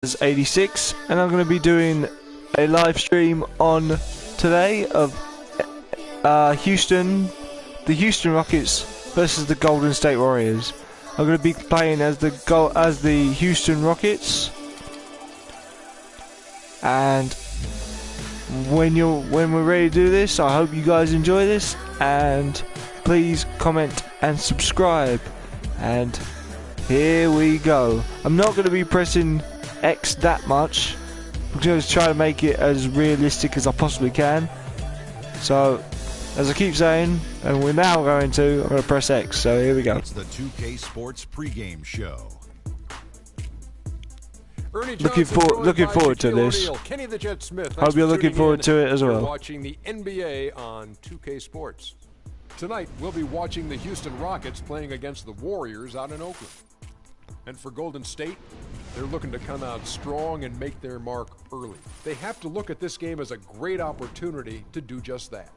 86, and I'm going to be doing a live stream on today of the Houston Rockets versus the Golden State Warriors. I'm going to be playing as the Houston Rockets, and when we're ready to do this, I hope you guys enjoy this, and please comment and subscribe. And here we go. I'm not going to be pressing X that much. I'm going to try to make it as realistic as I possibly can. So, as I keep saying, and I'm going to press X. So here we go. It's the 2K Sports pregame show. Looking forward to this. Kenny the Jet Smith. Hope you're looking forward to it as well. You're watching the NBA on 2K Sports. Tonight we'll be watching the Houston Rockets playing against the Warriors out in Oakland. And for Golden State, they're looking to come out strong and make their mark early. They have to look at this game as a great opportunity to do just that.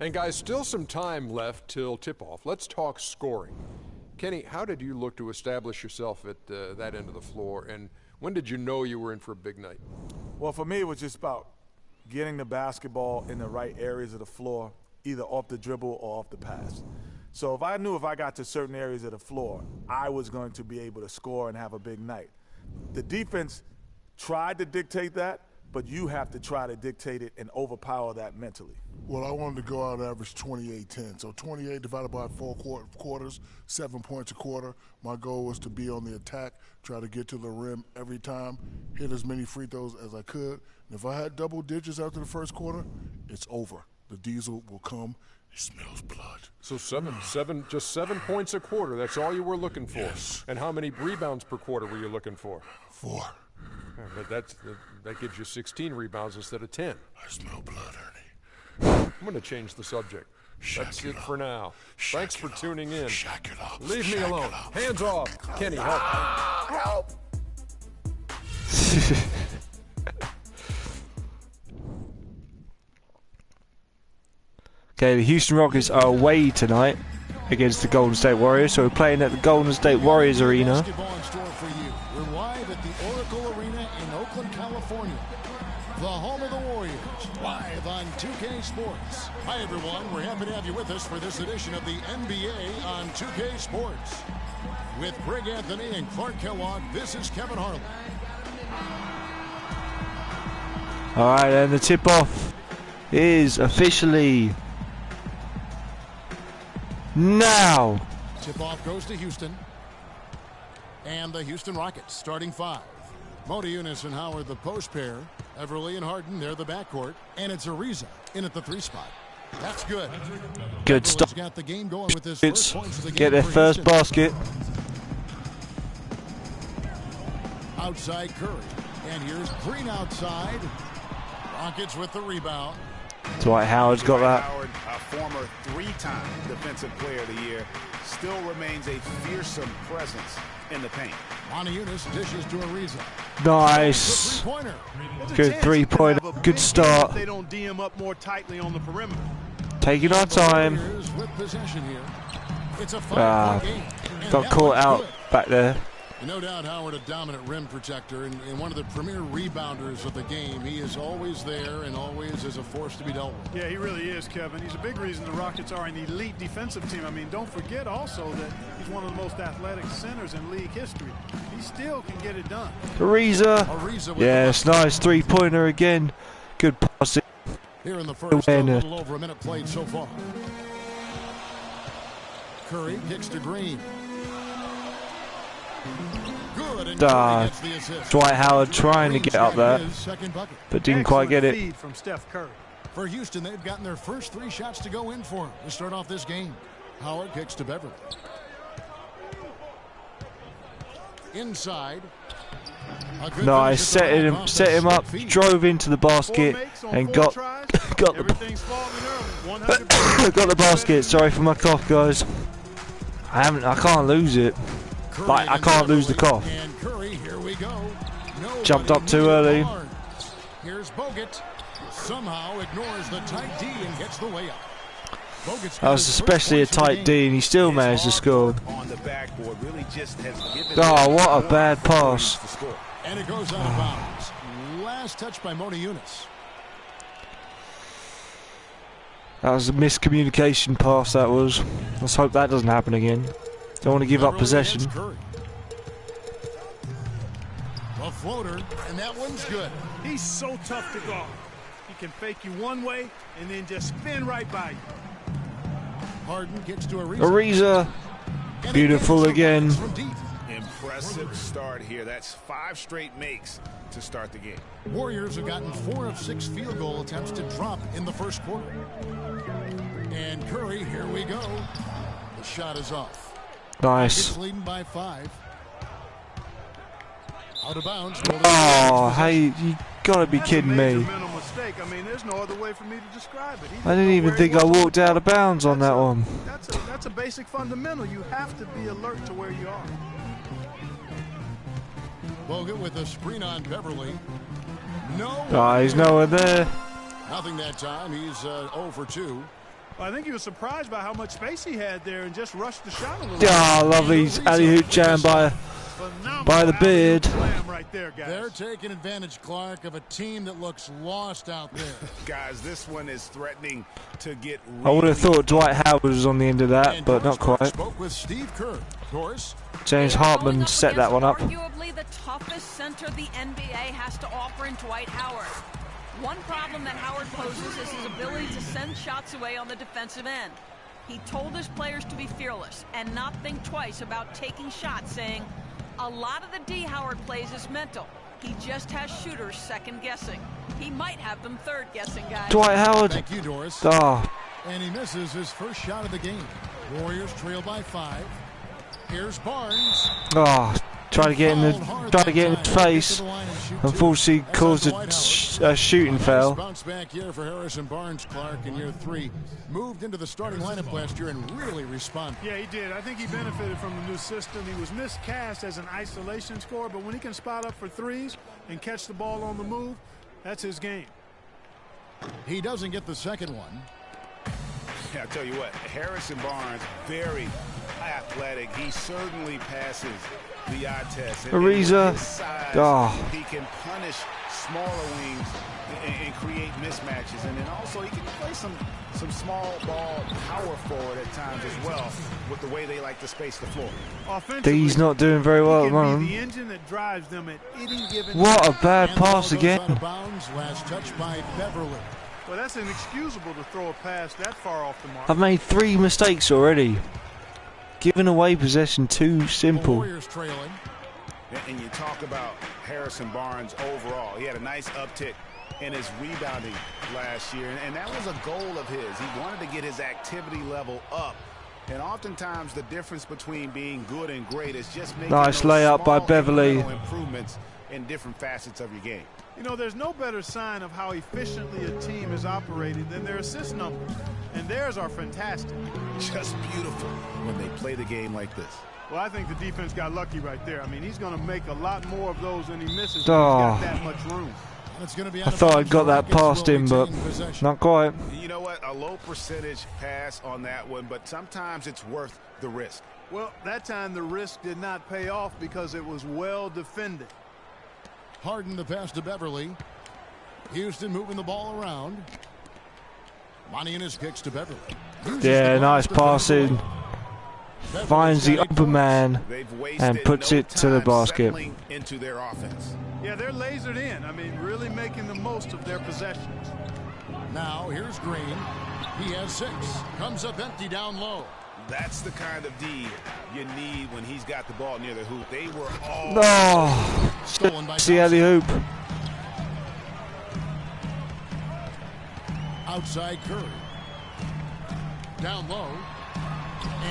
And guys, still some time left till tip-off. Let's talk scoring. Kenny, how did you look to establish yourself at that end of the floor, and when did you know you were in for a big night? Well, for me, it was just about getting the basketball in the right areas of the floor, either off the dribble or off the pass. So if I knew if I got to certain areas of the floor, I was going to be able to score and have a big night. The defense tried to dictate that, but you have to try to dictate it and overpower that mentally. Well, I wanted to go out and average 28-10. So 28 divided by 4 quarters, 7 points a quarter. My goal was to be on the attack, try to get to the rim every time, hit as many free throws as I could. And if I had double digits after the first quarter, it's over. The diesel will come. It smells blood. So just 7 points a quarter. That's all you were looking for. Yes. And how many rebounds per quarter were you looking for? 4. But that gives you 16 rebounds instead of 10. I smell blood, Ernie. I'm going to change the subject. That's it for now. Thanks for tuning in. Shack it up. Leave me alone. Hands off. Kenny, help. Help! Okay, the Houston Rockets are away tonight against the Golden State Warriors, so we're playing at the Golden State Warriors arena. Basketball in store for you. We're live at the Oracle Arena in Oakland, California. The home of the Warriors, live on 2K Sports. Hi everyone, we're happy to have you with us for this edition of the NBA on 2K Sports. With Greg Anthony and Clark Kellogg, this is Kevin Harlan. Alright, and the tip-off is officially now. Tip-off goes to Houston. And the Houston Rockets starting 5. Motiejunas and Howard the post pair. Everly and Harden, they're the backcourt. And it's Ariza in at the 3 spot. That's good. Good stuff. Got the game going with his first points of the game. Get their for first Houston. basket. Outside Curry. And here's Green outside. Rockets with the rebound. Dwight Howard's got that. Howard, a former 3-time Defensive Player of the Year, still remains a fearsome presence in the paint. Motiejunas dishes to Ariza. Nice. Three-pointer. Good 3-pointer. Good start. They don't DM up more tightly on the perimeter. Taking our time. Warriors with possession here. It's a 5-point game. And Got that caught one's out good. back there. No doubt Howard a dominant rim protector and one of the premier rebounders of the game. He is always there and always is a force to be dealt with. Yeah, he really is, Kevin. He's a big reason the Rockets are an elite defensive team. I mean, don't forget also that he's one of the most athletic centers in league history. He still can get it done. Ariza. Ariza with Yes, nice 3-pointer again. Good passing. here in the first, a Awareness. little over a minute played so far. Curry kicks to Green. Good, and Curry gets the assist. Dwight Howard trying to get up there, His second bucket. but didn't quite get Excellent it. feed from Steph Curry. For Houston, they've gotten their first 3 shots to go in for him to start off this game. Howard kicks to Beverly. Inside. A good Nice, finish at the line. set him up, drove into the basket, 4 makes on and 4 got tries. got Everything's falling early. 100%. got the basket. Sorry for my cough, guys. I can't lose it. Curry But I and can't lose the Beverly. cough. And Curry, here we go. Jumped up too early. Here's Bogut. Somehow ignores the tight D and gets the layup. That was especially a tight D, and he still managed to score. On the backboard really just has given Oh, what a bad pass. And it goes out of bounds. Last touch by Mona Yunus. That was a miscommunication pass, that was. Let's hope that doesn't happen again. Don't want to give up possession. A floater, and that one's good. He's so tough to guard. He can fake you one way and then just spin right by you. Harden gets to Ariza. Beautiful again. Impressive start here. That's 5 straight makes to start the game. Warriors have gotten 4 of 6 field goal attempts to drop in the first quarter. And Curry, here we go. The shot is off. Nice. Leading by 5. Out of bounds. Oh, hey, you gotta be kidding me. Mistake. I mean, there's no other way for me to describe it. I didn't even think I walked out of bounds on that one. That's a basic fundamental. You have to be alert to where you are. Bogut with a screen on Beverly. No. Oh, he's nowhere there. Nothing that time. He's 0 for 2. Well, I think he was surprised by how much space he had there and just rushed the shot a little. Oh, lovely alley-oop jam by the beard. Right there, guys. They're taking advantage, Clark, of a team that looks lost out there. Guys, this one is threatening to get really I would have thought Dwight Howard was on the end of that, and but Doris not quite. Spoke with Steve Kerr. Doris. James Hartman set that one up. Arguably the toughest center the NBA has to offer in Dwight Howard. One problem that Howard poses is his ability to send shots away on the defensive end. He told his players to be fearless and not think twice about taking shots, saying, "A lot of the D Howard plays is mental. He just has shooters second-guessing. He might have them third-guessing, guys." Dwight Howard. Thank you, Doris. Oh. And he misses his first shot of the game. Warriors trail by 5. Here's Barnes. Oh, try to get in his face. Unfortunately, caused a shooting foul. Bounce back here for Harrison Barnes, Clark, in year 3. Moved into the starting lineup last year and really responded. Yeah, he did. I think he benefited from the new system. He was miscast as an isolation scorer, but when he can spot up for threes and catch the ball on the move, that's his game. He doesn't get the second one. Yeah, I'll tell you what, Harrison Barnes, very athletic. He certainly passes the eye test. Ariza. He can punish smaller wings and create mismatches. And then also he can play some small ball power forward at times as well with the way they like to space the floor. He's not doing very well at the moment. The engine that drives them at any given What a bad pass again. Out of bounds, last touch by Beverly. Well, that's inexcusable to throw a pass that far off the mark. I've made 3 mistakes already. Giving away possession too simple. Warriors trailing. And you talk about Harrison Barnes overall. He had a nice uptick in his rebounding last year, and that was a goal of his. He wanted to get his activity level up. And oftentimes the difference between being good and great is just making nice those layup by small Beverly. incremental improvements in different facets of your game. You know, there's no better sign of how efficiently a team is operated than their assist numbers. And theirs are fantastic. Just beautiful when they play the game like this. Well, I think the defense got lucky right there. I mean, he's going to make a lot more of those than he misses. Oh. He's got that much room. It's going to be I thought I got that past him, but not quite. You know what? A low percentage pass on that one, but sometimes it's worth the risk. Well, that time the risk did not pay off because it was well defended. Harden the pass to Beverly. Houston moving the ball around. Monianis kicks to Beverly. Yeah, nice passing. Finds the open man and puts it to the basket. Into their offense. Yeah, they're lasered in. I mean, really making the most of their possessions. Now here's Green. He has 6. Comes up empty down low. That's the kind of D you need when he's got the ball near the hoop. They were all stolen by the alley-oop. Outside Curry. Down low.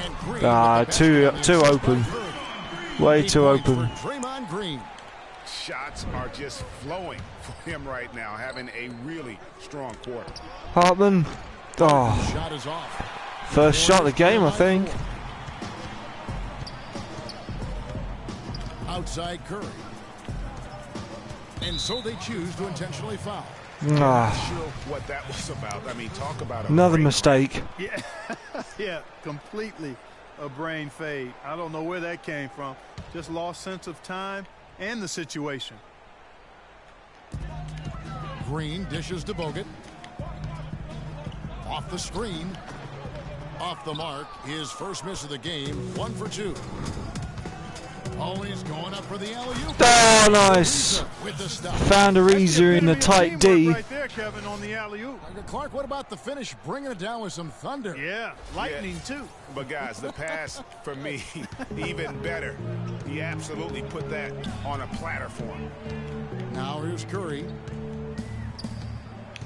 And Green. Too open. Way too open. Draymond Green. Shots are just flowing for him right now, having a really strong quarter. Hartman. Oh. Shot is off. First shot of the game, I think. Outside Curry. And so they choose to intentionally foul. Not sure what that was about. I mean, talk about another mistake. Yeah, yeah, completely a brain fade. I don't know where that came from. Just lost sense of time and the situation. Green dishes to Bogut. Off the screen. Off the mark. His first miss of the game. 1 for 2. Oh, he's going up for the alley-oop. Oh, nice. With the stop. Found Ariza in the tight D. Right there, Kevin, on the alley-oop. Clark, what about the finish? Bringing it down with some thunder. Yeah, lightning too. But guys, the pass for me, even better. He absolutely put that on a platter for him. Now here's Curry.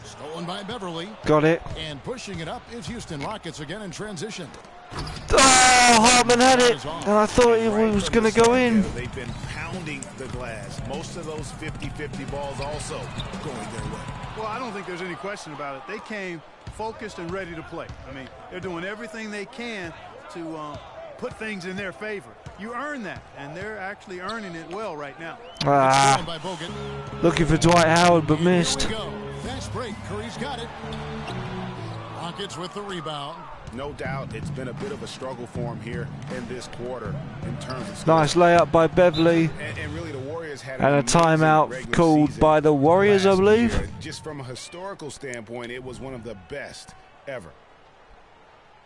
Stolen by Beverly. Got it. And pushing it up is Houston Rockets again in transition. Oh, Hartman had it. And I thought it was going to go in. They've been pounding the glass. Most of those 50-50 balls also going their way. Well, I don't think there's any question about it. They came focused and ready to play. I mean, they're doing everything they can to put things in their favor. You earn that, and they're actually earning it well right now. Looking for Dwight Howard, but missed. Here we go. Fast break. Curry's got it. Rockets with the rebound. No doubt it's been a bit of a struggle for him here in this quarter in terms of Nice layup by Beverly. And really the Warriors had and a timeout called by the Warriors, I believe. Year. Just from a historical standpoint, it was one of the best ever.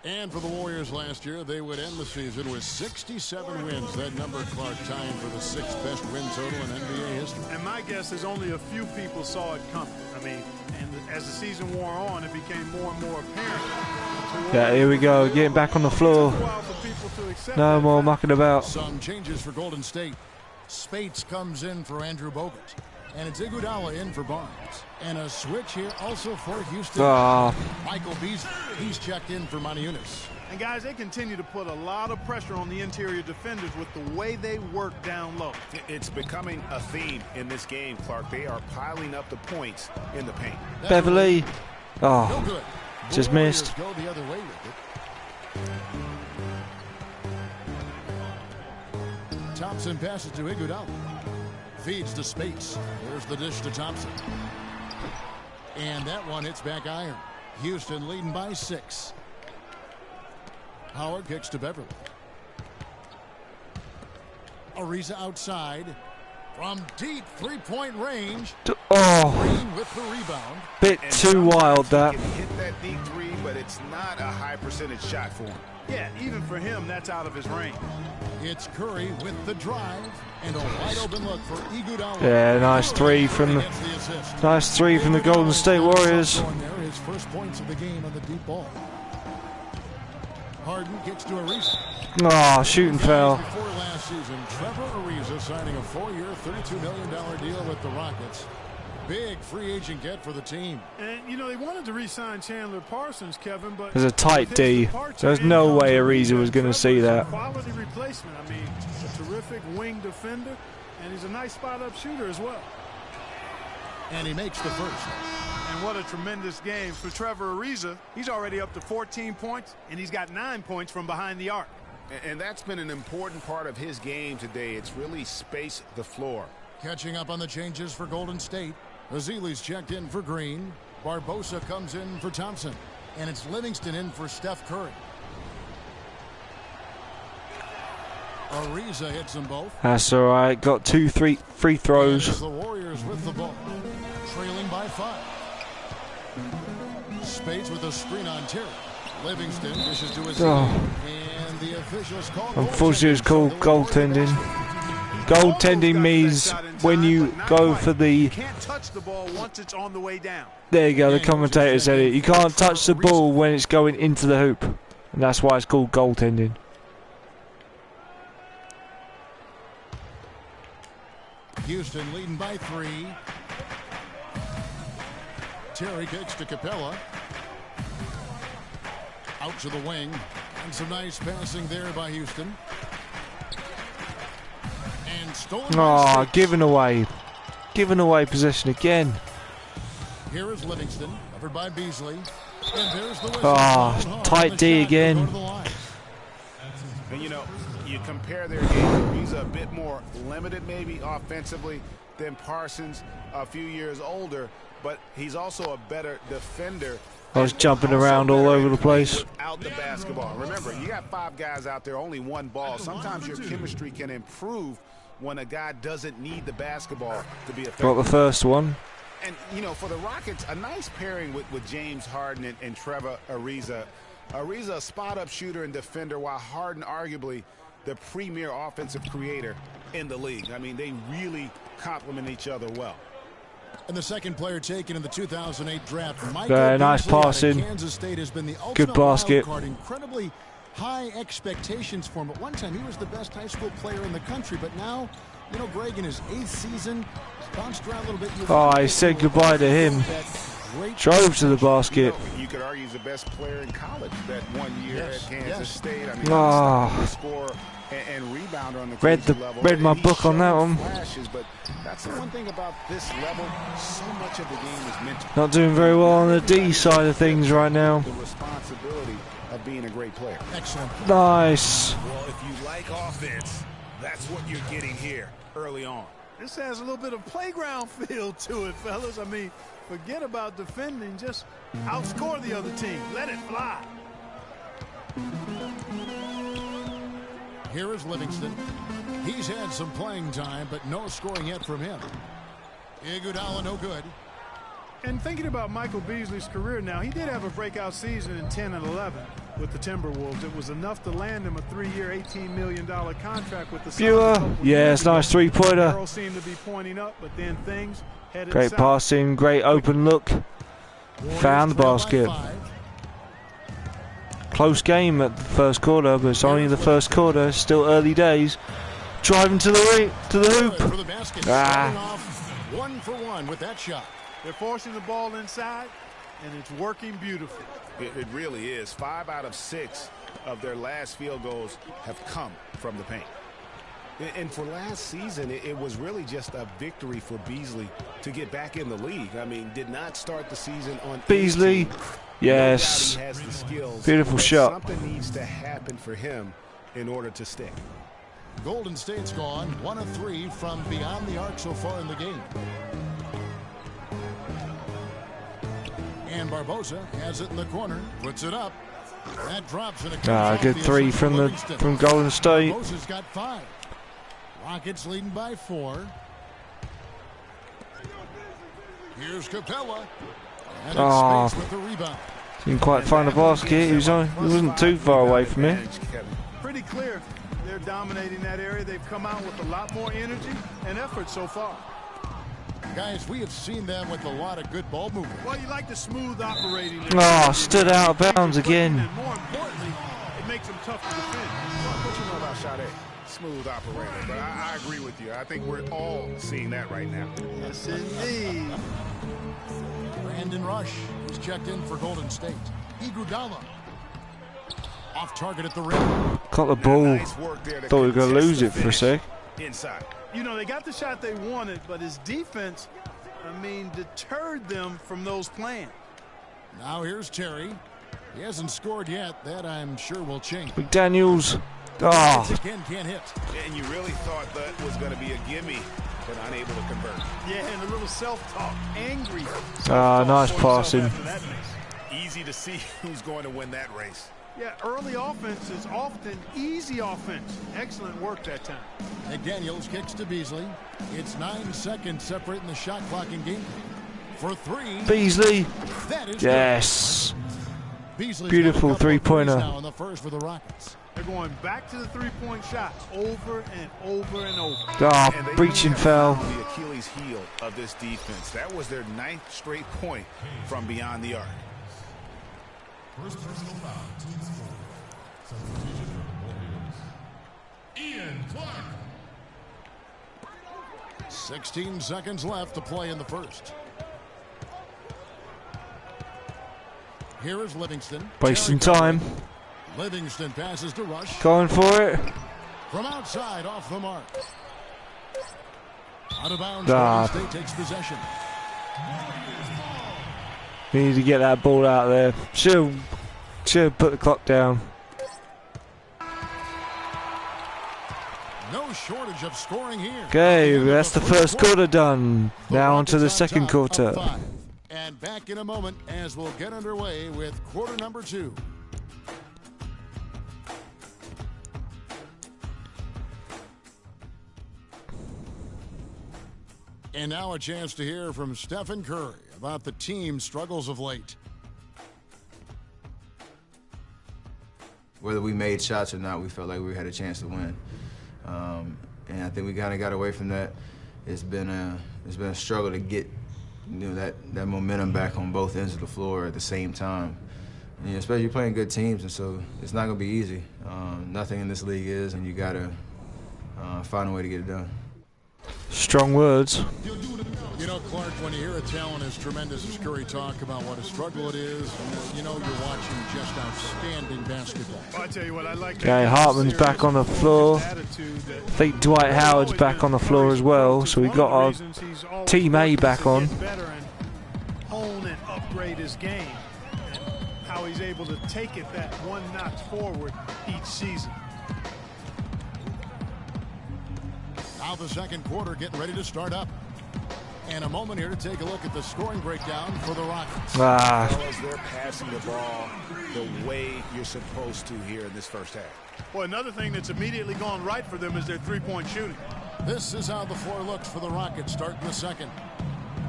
And for the Warriors last year, they would end the season with 67 wins. That number, Clark, tying for the 6th best win total in NBA history. And my guess is only a few people saw it coming. I mean, and as the season wore on, it became more and more apparent. Yeah, here we go, getting back on the floor. No more mucking about. Some changes for Golden State. Spates comes in for Andrew Bogut. And it's Iguodala in for Barnes. And a switch here also for Houston. Michael Beasley, he's checked in for Moniunas. And guys, they continue to put a lot of pressure on the interior defenders with the way they work down low. It's becoming a theme in this game, Clark. They are piling up the points in the paint. Beverly. Oh, no good. Just missed. Go the other way with it. Thompson passes to Iguodala. Feeds to Spates. There's the dish to Thompson. And that one hits back iron. Houston leading by 6. Howard kicks to Beverly. Ariza outside. From deep three-point range. Green with the rebound. Bit too wild, that. He can hit that deep three, but it's not a high percentage shot for him. Yeah, even for him, that's out of his range. It's Curry with the drive and a wide open look for Iguodala. Yeah, nice three from the Golden State Warriors. His first points of the game on the deep ball. Harden kicks to Ariza. Oh, shooting foul. Before last season, Trevor Ariza signing a 4-year, $32 million deal with the Rockets. Big free agent get for the team. And, you know, they wanted to re-sign Chandler Parsons, Kevin, but there's a tight D. There's no way Ariza was going to see that. Quality replacement. I mean, a terrific wing defender, and he's a nice spot-up shooter as well. And he makes the first. And what a tremendous game for Trevor Ariza. He's already up to 14 points, and he's got 9 points from behind the arc. And that's been an important part of his game today. It's really spaced the floor. Catching up on the changes for Golden State. Azili's checked in for Green. Barbosa comes in for Thompson. And it's Livingston in for Steph Curry. Ariza hits them both. That's all right. Got 2 free throws. The Warriors with the ball. Trailing by 5. Spates with a screen on Terry. Livingston dishes to his and the officials call. Unfortunately, it's called goaltending. Goaltending means when you go for the. Can't touch the ball once it's on the way down. There you go. The commentator said it. You can't touch the ball when it's going into the hoop, and that's why it's called goaltending. Houston leading by 3. Terry kicks to Capella. Out to the wing. And some nice passing there by Houston. And stolen by 6. Giving away. Giving away possession again. Here is Livingston. Covered by Beasley. And there's the whistle. Tight D again. And you know, you compare their game. He's a bit more limited maybe offensively than Parsons, a few years older, but he's also a better defender. I was jumping around all over the place. Out the basketball. Remember, you got 5 guys out there, only 1 ball. Sometimes your chemistry can improve when a guy doesn't need the basketball to be effective. Got the first one. And, you know, for the Rockets, a nice pairing with James Harden and Trevor Ariza. Ariza, a spot-up shooter and defender, while Harden arguably the premier offensive creator in the league. I mean, they really complement each other well. And the second player taken in the 2008 draft, Very nice passing. Kansas State, has been the Good basket. wild card. Incredibly high expectations for him. At one time, he was the best high school player in the country, but now, you know, Greg, in his 8th season, he's bounced around a little bit. Oh, he said goodbye to him. Drove to the basket. You could argue he's the best player in college that 1 year at Kansas State. I mean, score and rebounder on the level. Read my book on that one. Flashes, but that's the one thing about this level. So much of the game is mental. Not doing very well on the D side of things right now. The responsibility of being a great player. Excellent. Nice. Well, if you like offense, that's what you're getting here early on. This has a little bit of playground feel to it, fellas. I mean, forget about defending. Just outscore the other team. Let it fly. Here is Livingston. He's had some playing time, but no scoring yet from him. Iguodala, no good. And thinking about Michael Beasley's career now, he did have a breakout season in 10 and 11 with the Timberwolves. It was enough to land him a 3-year, $18 million contract with the Bueller. Yes, nice three-pointer. Arrow seemed to be pointing up, but then things headed Great south. passing, great open look. Found the basket. Close game at the first quarter, but it's only the first quarter. Still early days. Driving to the hoop. For the basket. Starting off 1 for 1 with that shot. They're forcing the ball inside, and it's working beautifully. It really is. 5 out of 6 of their last field goals have come from the paint. And for last season, it was really just a victory for Beasley to get back in the league. I mean, did not start the season on Beasley. 18. Yes. No doubt he has the skills, beautiful shot. Something needs to happen for him in order to stick. Golden State's gone 1 of 3 from beyond the arc so far in the game. And Barbosa has it in the corner, puts it up. That drops and it comes Good three from Golden State. Barbosa's got 5. Rockets leading by 4. Here's Capella. And it's space with the rebound. Didn't quite find the basket. He wasn't too far away from it. Pretty clear they're dominating that area. They've come out with a lot more energy and effort so far. Guys, we have seen them with a lot of good ball movement. Well, you like the smooth operating. Stood out of bounds again. And more importantly, it makes them tough to defend. What you know about Sade? Smooth operator. But I agree with you. I think we're all seeing that right now. Yes, indeed. Brandon Rush is checked in for Golden State. Iguodala off target at the rim. Caught the ball. Nice work there. Thought we were going to lose it for a sec. Inside. You know, they got the shot they wanted, but his defense, deterred them from those plans. Now here's Terry. He hasn't scored yet. That, I'm sure, will change. McDaniels. Again, can't hit. And you really thought that was going to be a gimme, but unable to convert. Yeah, and a little self-talk. Angry. Nice passing. Easy to see who's going to win that race. Yeah, early offense is often easy offense. Excellent work that time. McDaniels kicks to Beasley. It's 9 seconds separating the shot clock in game. For 3. Beasley. That is yes. Beasley's beautiful three-pointer. Now in the first for the Rockets. They're going back to the three-point shots over and over and over. Breaching foul. The Achilles heel of this defense. That was their 9th straight point from beyond the arc. First personal foul, team score. Substitution for the Warriors. Ian Clark. 16 seconds left to play in the first. Here is Livingston. Wasting time. Livingston passes to Rush. Going for it. From outside, off the mark. Out of bounds, Golden State takes possession. We need to get that ball out there. Should have put the clock down. No shortage of scoring here. Okay, that's the first quarter done. Now on to the second quarter. And back in a moment as we'll get underway with quarter number 2. And now a chance to hear from Stephen Curry about the team's struggles of late. Whether we made shots or not, we felt like we had a chance to win. And I think we kind of got away from that. It's been a struggle to get that momentum back on both ends of the floor at the same time. And, especially playing good teams, and so it's not going to be easy. Nothing in this league is, and you got to find a way to get it done. Strong words. You know, Clark, when you hear a talent as tremendous as Curry talk about what a struggle it is, you know you're watching just outstanding basketball. Well, I tell you what, I like Okay, Hartman's back on the floor. I think Dwight Howard's back on the floor as well. So we got our Team A back on. Hone and upgrade his game, and how he's able to take it that one notch forward each season. Now the second quarter getting ready to start up. And a moment here to take a look at the scoring breakdown for the Rockets. Fellas, they're passing the ball the way you're supposed to here in this first half. Well, another thing that's immediately gone right for them is their three-point shooting. This is how the floor looks for the Rockets starting the second.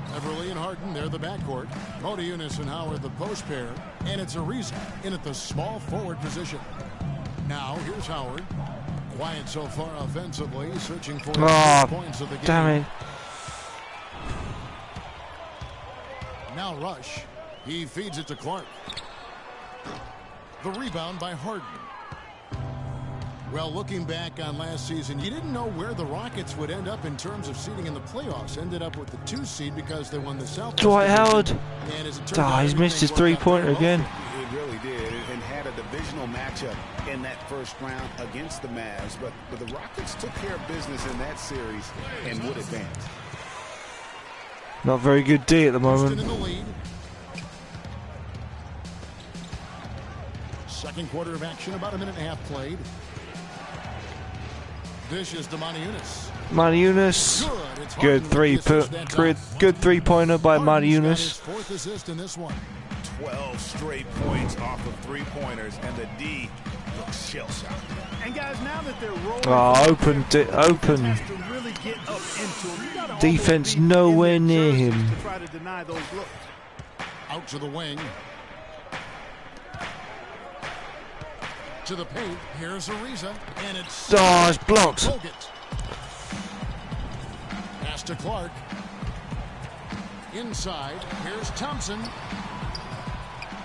Everly and Harden, they're the backcourt. Motiejunas and Howard, the post pair. And it's Ariza in at the small forward position. Now, here's Howard. Quiet so far offensively, searching for the points of the game. Damn it. Now Rush. He feeds it to Clark. The rebound by Harden. Well, looking back on last season, you didn't know where the Rockets would end up in terms of seeding in the playoffs. Ended up with the 2 seed because they won the South. Dwight Howard. He's missed his three-pointer again. He really did, and had a divisional matchup in that first round against the Mavs. But the Rockets took care of business in that series and would advance. Not very good D at the moment. In the lead. Second quarter of action, about a minute and a half played. Dishes to Motiejunas. Motiejunas. Good three-pointer by Motiejunas. Fourth assist in this one. 12 straight points off of three-pointers, and the D looks shell-shocked. And guys, now that they're rolling, open. Really get up into him. Defense nowhere near him. To try to deny those looks. Out to the wing. To the paint. Here's Ariza, and it's it's blocked. Bogut. Pass to Clark. Inside. Here's Thompson.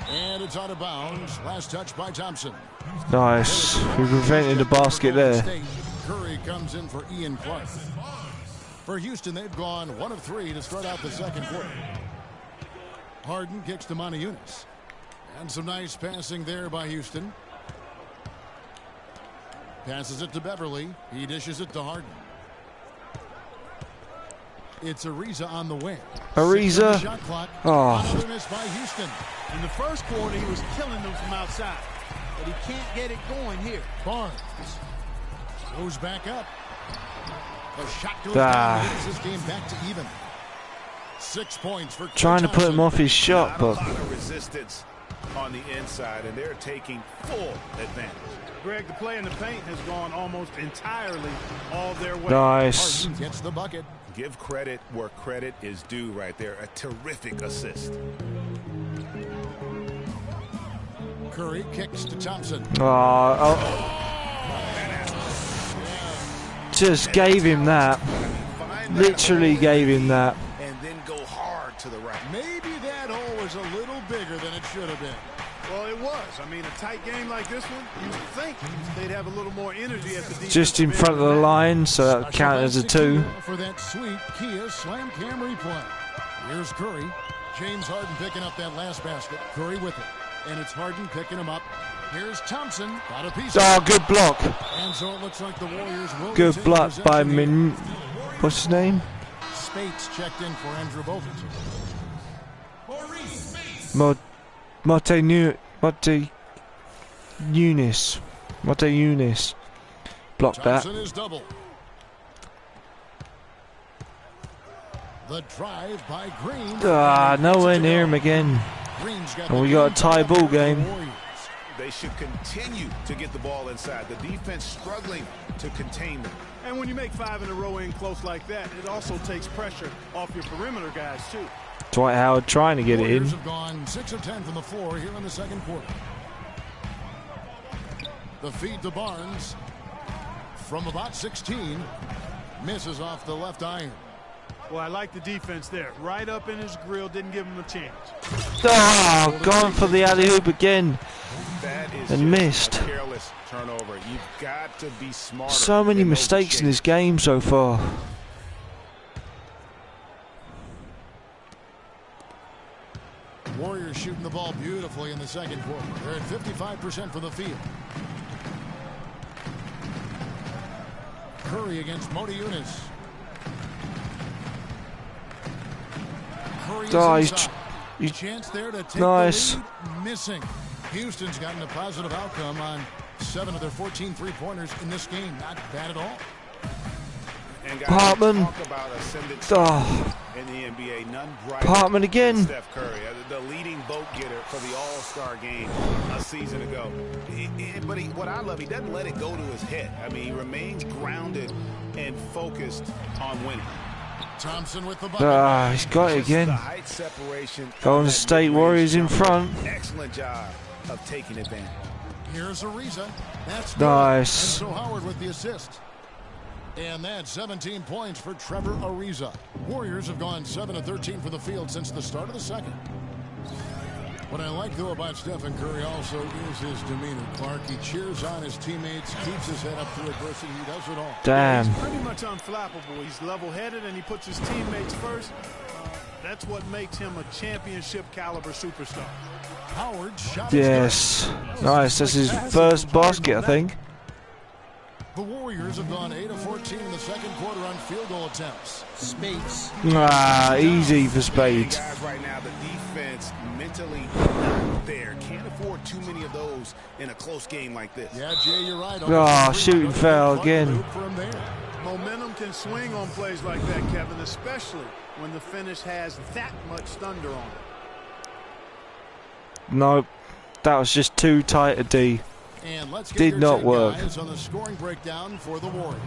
And it's out of bounds. Last touch by Thompson. Nice. We prevented the basket there. Curry comes in for Ian Clark. For Houston, they've gone 1 of 3 to start out the second quarter. Harden kicks to Motiejunas. And some nice passing there by Houston. Passes it to Beverly. He dishes it to Harden. It's Ariza on the wing. Ariza. Shot clock. Another miss by Houston. In the first quarter, he was killing them from outside. But he can't get it going here. Barnes goes back up. The shot goes down. Gets this game back to even. 6 points for trying to put him off his shot, but a lot of resistance on the inside, and they're taking full advantage. Greg, the play in the paint has gone almost entirely all their way. Nice. Harden gets the bucket. Give credit where credit is due right there. A terrific assist. Curry kicks to Thompson. Just gave him that. Literally gave him that. And then go hard to the right. Maybe that hole was a little bigger than it should have been. Well, it was. I mean, a tight game like this one, you'd think they'd have a little more energy at the defense. Just in front of the line, so that counted as a 2. For that sweet Kia slam cam replay. Here's Curry. James Harden picking up that last basket. Curry with it. And it's Harden picking him up. Here's Thompson. Got a piece. Good block. And so it looks like the Warriors will good block by what's his name? Spates checked in for Andrew Bogut. Motiejunas. Block that. Thompson is double. The drive by Green. Nowhere near him again. And we got a tie ball game. They should continue to get the ball inside. The defense struggling to contain them. And when you make 5 in a row in close like that, it also takes pressure off your perimeter guys, too. Dwight Howard trying to get it in. Warriors have gone 6 of 10 from the floor here in the second quarter. The feed to Barnes from about 16. Misses off the left iron. Well, I like the defense there. Right up in his grill, didn't give him a chance. Oh, gone for the alley-oop again. That is And missed. a careless turnover. You've got to be smarter. So many in those mistakes in shapes. this game so far. Warriors shooting the ball beautifully in the second quarter. They're at 55% for the field. Curry against Modi Yunus. Curry is inside. Chance there to take nice. the lead. Missing. Houston's gotten a positive outcome on 7 of their 14 three-pointers in this game. Not bad at all. And guys, Hartman. talk about ascendant in the NBA. None brighter Hartman again. than Steph Curry, the leading vote getter for the All-Star game a season ago. But what I love, he doesn't let it go to his head. I mean, he remains grounded and focused on winning. Thompson with the bucket. He's got it again. The height separation. Golden State Warriors in front. Excellent job of taking advantage. Here's Ariza. That's Nice. good. And so Howard with the assist. And that's 17 points for Trevor Ariza. Warriors have gone 7 of 13 for the field since the start of the second. What I like, though, about Stephen Curry also is his demeanor. Clark, he cheers on his teammates, keeps his head up through adversity. He does it all. Damn. He's pretty much unflappable. He's level-headed, and he puts his teammates first. That's what makes him a championship-caliber superstar. Howard shot. Yes. Nice. That's his first basket, I think. The Warriors have gone 8 of 14 in the second quarter on field goal attempts. Spades. Easy for Spades. Guys, right now, the defense mentally not there. Can't afford too many of those in a close game like this. Yeah, Jay, you're right. Shooting foul again. Momentum can swing on plays like that, Kevin, especially when the finish has that much thunder on it. Nope. That was just too tight a D. And let's get Did your not take, work. guys, on the scoring breakdown for the Warriors.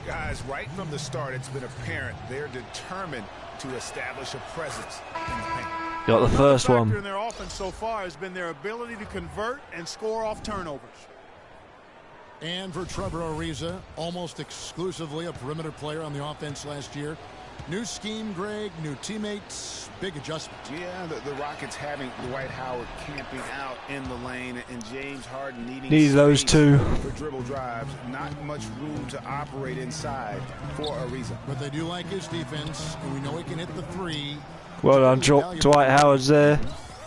Guys, right from the start, it's been apparent they're determined to establish a presence in the paint. Got the first Another factor one. in their offense so far has been their ability to convert and score off turnovers. And for Trevor Ariza, almost exclusively a perimeter player on the offense last year. New scheme, Greg, new teammates, big adjustment. Yeah, the Rockets having Dwight Howard camping out in the lane and James Harden needing Need those space two. for dribble drives. Not much room to operate inside for Ariza. But they do like his defense, and we know he can hit the three. Well done, Dwight Howard's there.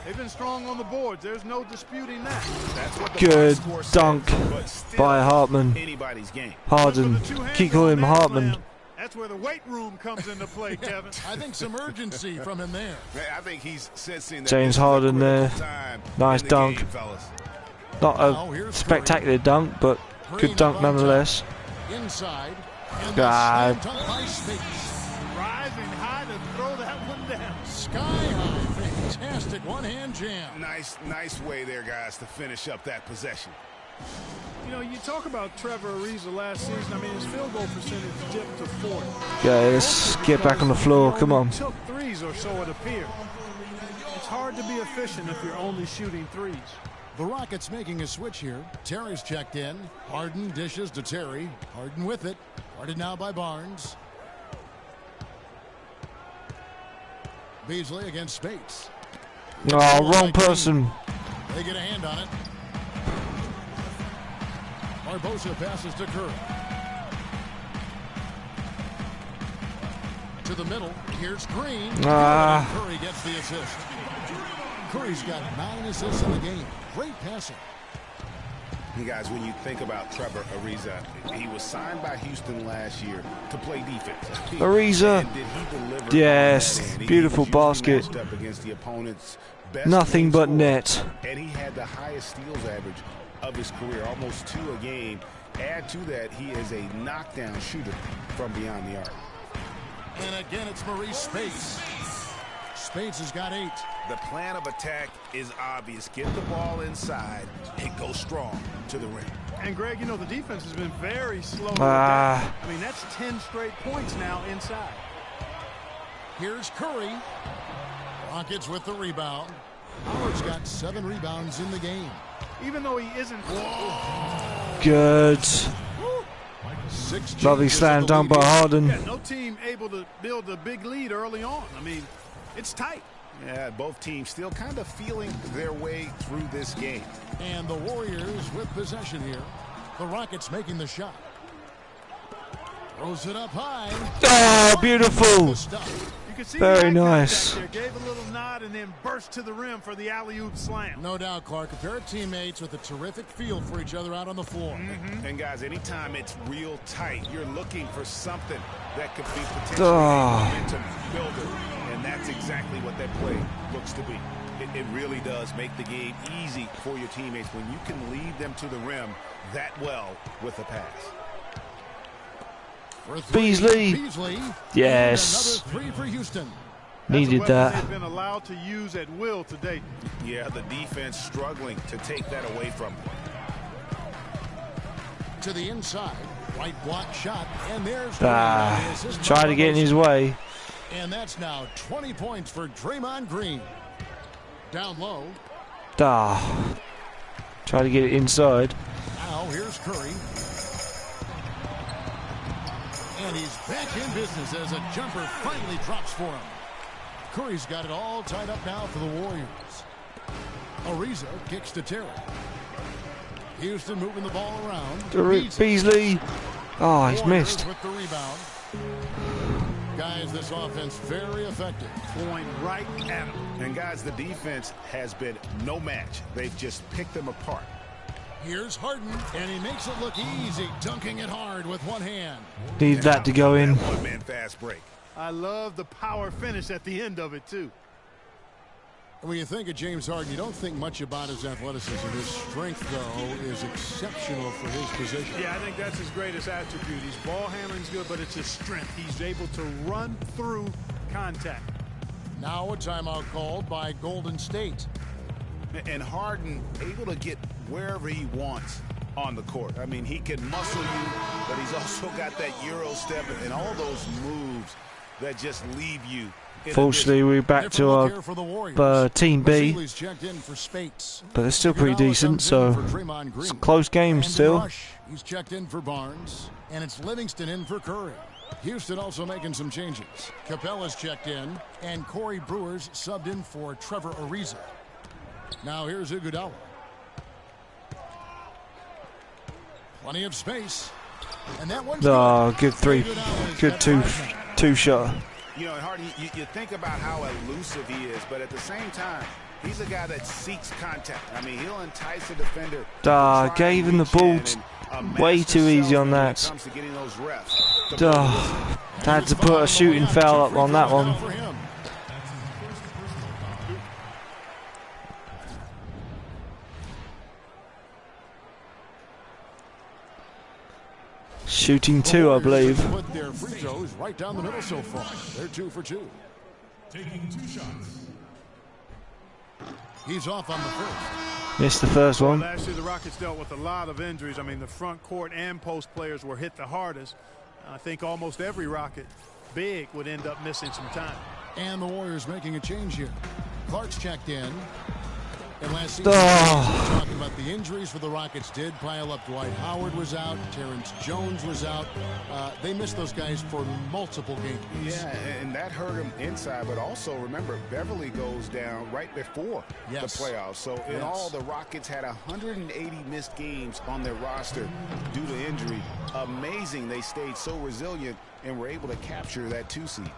They've been strong on the boards. There's no disputing that. That's what the Good box score says, dunk but still by Hartman. anybody's game. Harden. Keep calling him Hartman. That's where the weight room comes into play, Kevin. I think some urgency from him there. I think he's sensing that James this is a Harden there. critical time Nice in the dunk. game, fellas. Not a spectacular dunk, but good dunk nonetheless. Inside. And God. the slam dunk by Spades. Rising high to throw that one down. Sky high. Fantastic one-hand jam. Nice way there, guys, to finish up that possession. You know, you talk about Trevor Ariza last season. I mean, his field goal percentage dipped to 40. Yeah, let's get back on the floor. Come on. He took threes or so it appeared. It's hard to be efficient if you're only shooting threes. The Rockets making a switch here. Terry's checked in. Harden dishes to Terry. Harden with it. Guarded now by Barnes. Beasley against Spates. Oh, wrong person. They get a hand on it. Barbosa passes to Curry. To the middle. Here's Green. Curry gets the assist. Curry's got 9 assists in the game. Great passing. You guys, when you think about Trevor Ariza, he was signed by Houston last year to play defense. Ariza. And did he deliver Yes, on that end? beautiful He was usually basket. matched up against the opponent's best Nothing but scorer. net. And he had the highest steals average of his career, almost 2 a game. Add to that, he is a knockdown shooter from beyond the arc. And again, it's Maurice Spates. Spades has got 8. The plan of attack is obvious. Get the ball inside and go strong to the rim. And Greg, you know, the defense has been very slow to adapt. I mean, that's 10 straight points now inside. Here's Curry. Rockets with the rebound. Howard's got 7 rebounds in the game. Even though he isn't. Good. Lovely slam dunk by Harden. Yeah, no team able to build a big lead early on. I mean, it's tight. Yeah, both teams still kind of feeling their way through this game. And the Warriors with possession here. The Rockets making the shot. Throws it up high. Oh, beautiful. You can see very nice. There. Gave a little nod and then burst to the rim for the alley-oop slam. No doubt, Clark. A pair of teammates with a terrific feel for each other out on the floor. And guys, anytime it's real tight, you're looking for something that could be potentially a momentum builder. And that's exactly what that play looks to be. It really does make the game easy for your teammates when you can lead them to the rim that well with a pass. Beasley. Yes. Another 3 for Houston. Needed that. They've been allowed to use at will today. Yeah, the defense struggling to take that away from them. To the inside. Right block shot. And there's try to get in his way. And that's now 20 points for Draymond Green. Down low. Try to get it inside. Now here's Curry. And he's back in business as a jumper finally drops for him. Curry's got it all tied up now for the Warriors. Ariza kicks to Terry. Houston moving the ball around. Beasley. Oh, he's missed. With the rebound. Guys, this offense very effective. Point right at him. And guys, the defense has been no match. They've just picked them apart. Here's Harden, and he makes it look easy, dunking it hard with one hand. Need that to go in. One-man fast break. I love the power finish at the end of it, too. When you think of James Harden, you don't think much about his athleticism. His strength, though, is exceptional for his position. Yeah, I think that's his greatest attribute. His ball handling's good, but it's his strength. He's able to run through contact. Now a timeout called by Golden State. And Harden able to get wherever he wants on the court. I mean, he can muscle you, but he's also got that Euro step and all those moves that just leave you. Fortunately, we're back to our team B, but they're still pretty decent, so it's a close game still. He's checked in for Barnes, and it's Livingston in for Curry. Houston also making some changes. Capella's checked in, and Corey Brewer's subbed in for Trevor Ariza. Now here's Iguodala. Plenty of space. And that one's good two shot. You know, Harden, you think about how elusive he is, but at the same time, he's a guy that seeks contact. I mean, he'll entice a defender. Gave him the ball way too easy on that. Had to put a shooting foul up on that one. Shooting 2, I believe. Put their free throws right down the middle so far. They're 2 for 2. Taking 2 shots. He's off on the first. Missed the first one. Last year, the Rockets dealt with a lot of injuries. I mean, the front court and post players were hit the hardest. I think almost every Rocket big would end up missing some time. And the Warriors making a change here. Clark's checked in. And last season, talking about the injuries for the Rockets did pile up. Dwight Howard was out. Terrence Jones was out. They missed those guys for multiple games. Yeah, and that hurt them inside. But also, remember, Beverly goes down right before the playoffs. So, in all, the Rockets had 180 missed games on their roster due to injury. Amazing they stayed so resilient and were able to capture that 2 seed.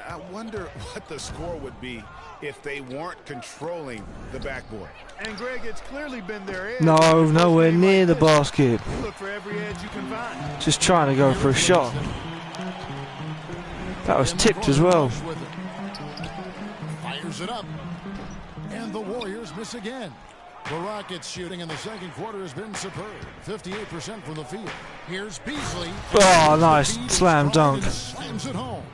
I wonder what the score would be if they weren't controlling the backboard. And Greg, it's clearly been their edge. No, nowhere near the basket. You look for every edge you can find. Just trying to go for a shot. That was tipped as well. Fires it up. And the Warriors miss again. The Rockets shooting in the second quarter has been superb. 58% from the field. Here's Beasley. Oh, nice slam dunk. Slams it home.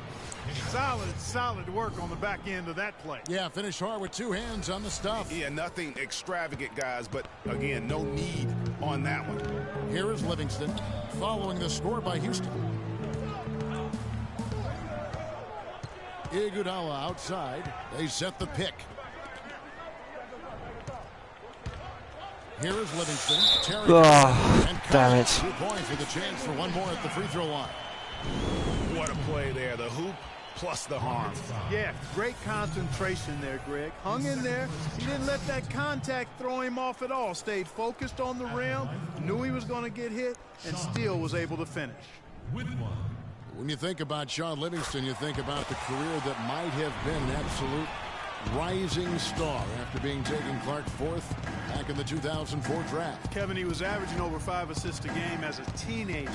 Solid work on the back end of that play. Yeah, finish hard with two hands on the stuff. Yeah, nothing extravagant, guys, but again, no need on that one. Here is Livingston following the score by Houston. Iguodala outside. They set the pick. Here is Livingston. Oh, damn it. 2 points with a chance for one more at the free throw line. What a play there. The hoop plus the harm. Yeah, great concentration there, Greg. Hung in there. He didn't let that contact throw him off at all. Stayed focused on the rim, knew he was going to get hit, and still was able to finish. When you think about Shaun Livingston, you think about the career that might have been an absolute rising star after being taken Clark fourth back in the 2004 draft. Kevin, he was averaging over 5 assists a game as a teenager,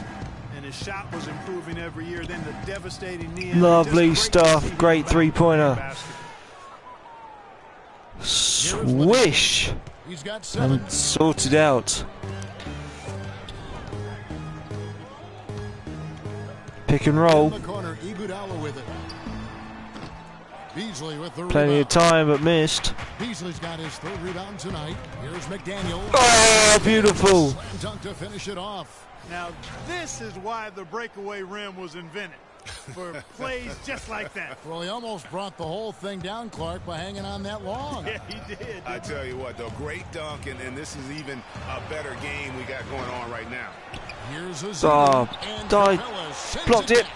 and his shot was improving every year. Then the devastating knee injury. Lovely stuff. Great three-pointer. Swish. He's got 7. And sorted out. Pick and roll. In the corner, Iguodala with it. Beasley with the Plenty of time, but missed. Beasley's got his 3rd rebound tonight. Here's McDaniel. Oh, beautiful. Slam dunk to finish it off. Now, this is why the breakaway rim was invented, for plays just like that. Well, he almost brought the whole thing down, Clark, by hanging on that long. Yeah, he did. I tell you what, though, great dunk, and this is even a better game we got going on right now. Here's a blocked it.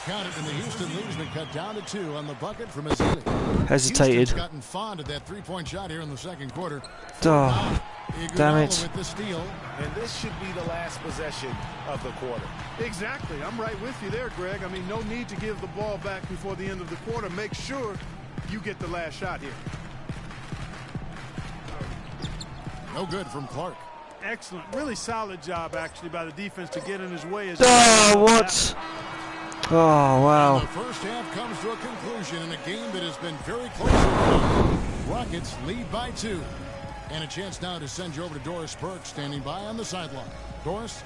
Counted, and the Houston lead's been cut down to 2 on the bucket from Ezeli. Hesitated. Houston's gotten fond of that 3-point shot here in the second quarter. Oh, damn it. With the steal. And this should be the last possession of the quarter. Exactly. I'm right with you there, Greg. I mean, no need to give the ball back before the end of the quarter. Make sure you get the last shot here. No good from Clark. Excellent. Really solid job, actually, by the defense to get in his way. What? Oh, wow. And the first half comes to a conclusion in a game that has been very close. Rockets lead by 2. And a chance now to send you over to Doris Burke, standing by on the sideline. Doris?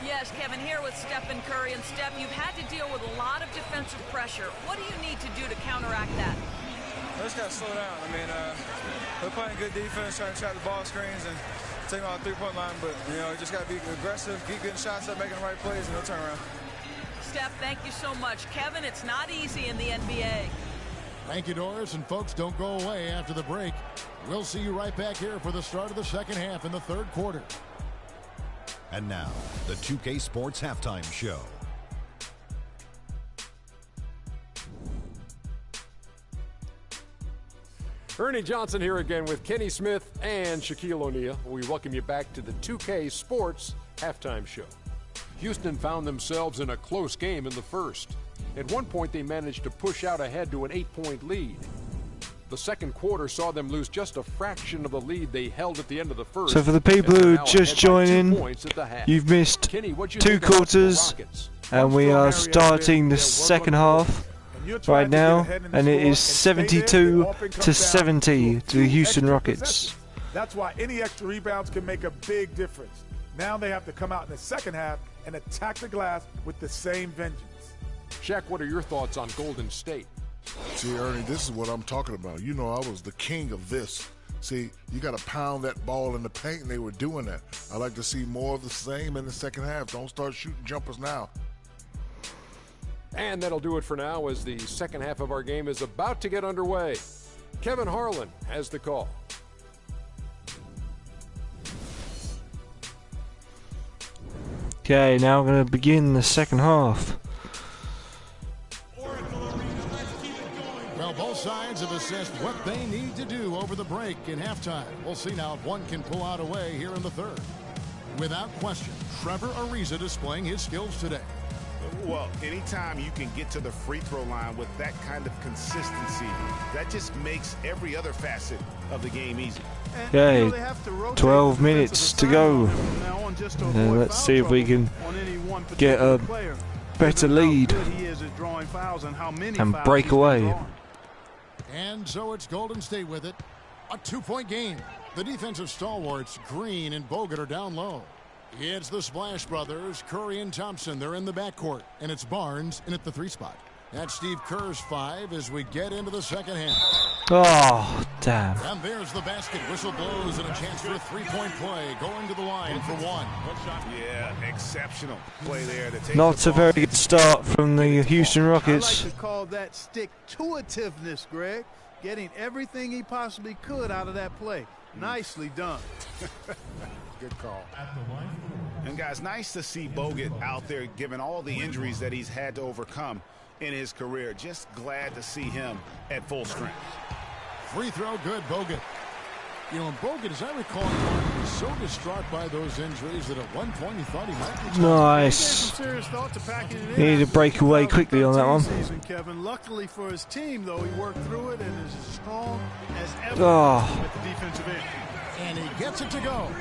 Yes, Kevin, here with Stephen Curry. And Steph, you've had to deal with a lot of defensive pressure. What do you need to do to counteract that? I just got to slow down. I mean, we're playing good defense, trying to trap the ball screens and take them out the 3-point line. But, you know, just got to be aggressive, keep getting shots up, making the right plays, and no turnaround. Steph, thank you so much. Kevin, it's not easy in the NBA. Thank you, Doris. And, folks, don't go away after the break. We'll see you right back here for the start of the second half in the third quarter. And now, the 2K Sports Halftime Show. Ernie Johnson here again with Kenny Smith and Shaquille O'Neal. We welcome you back to the 2K Sports Halftime Show. Houston found themselves in a close game in the first. At one point, they managed to push out ahead to an 8-point lead. The second quarter saw them lose just a fraction of the lead they held at the end of the first. So for the people who just join in, you've missed Kenny, 2 quarters, and we are starting the second half right now, and it is 72-70 to the Houston Rockets. That's why any extra rebounds can make a big difference. Now they have to come out in the second half and attack the glass with the same vengeance. Shaq, what are your thoughts on Golden State? See, Ernie, this is what I'm talking about. You know, I was the king of this. See, you got to pound that ball in the paint, and they were doing that. I like to see more of the same in the second half. Don't start shooting jumpers now. And that'll do it for now as the second half of our game is about to get underway. Kevin Harlan has the call. Okay, now we're going to begin the second half. Well, both sides have assessed what they need to do over the break in halftime. We'll see now if one can pull out a way here in the third. Without question, Trevor Ariza displaying his skills today. Well, anytime you can get to the free throw line with that kind of consistency, that just makes every other facet of the game easy. Okay, 12 minutes to go. Let's see if we can get a better lead and break away. And so it's Golden State with it. A 2-point game. The defensive stalwarts, Green and Bogut, are down low. It's the Splash Brothers, Curry and Thompson. They're in the backcourt, and it's Barnes in at the 3 spot. That's Steve Kerr's 5 as we get into the second half. Oh, damn. And there's the basket. Whistle blows and a chance for a 3-point play. Going to the line for 1. Yeah, exceptional play there. To take Not a very good start from the Houston Rockets. I like to call that stick-to-itiveness, Greg. Getting everything he possibly could out of that play. Nicely done. Good call. And guys, nice to see Bogut out there given all the injuries that he's had to overcome in his career. Just glad to see him at full strength. Free throw good, Bogut. You know, Bogut, as I recall, he was so distraught by those injuries that at one point he thought he might retire. Nice. He needed to break away quickly on that one. Season, Kevin. Luckily for his team, though, he worked through it and is as strong as ever at the defensive end. And he gets it to go.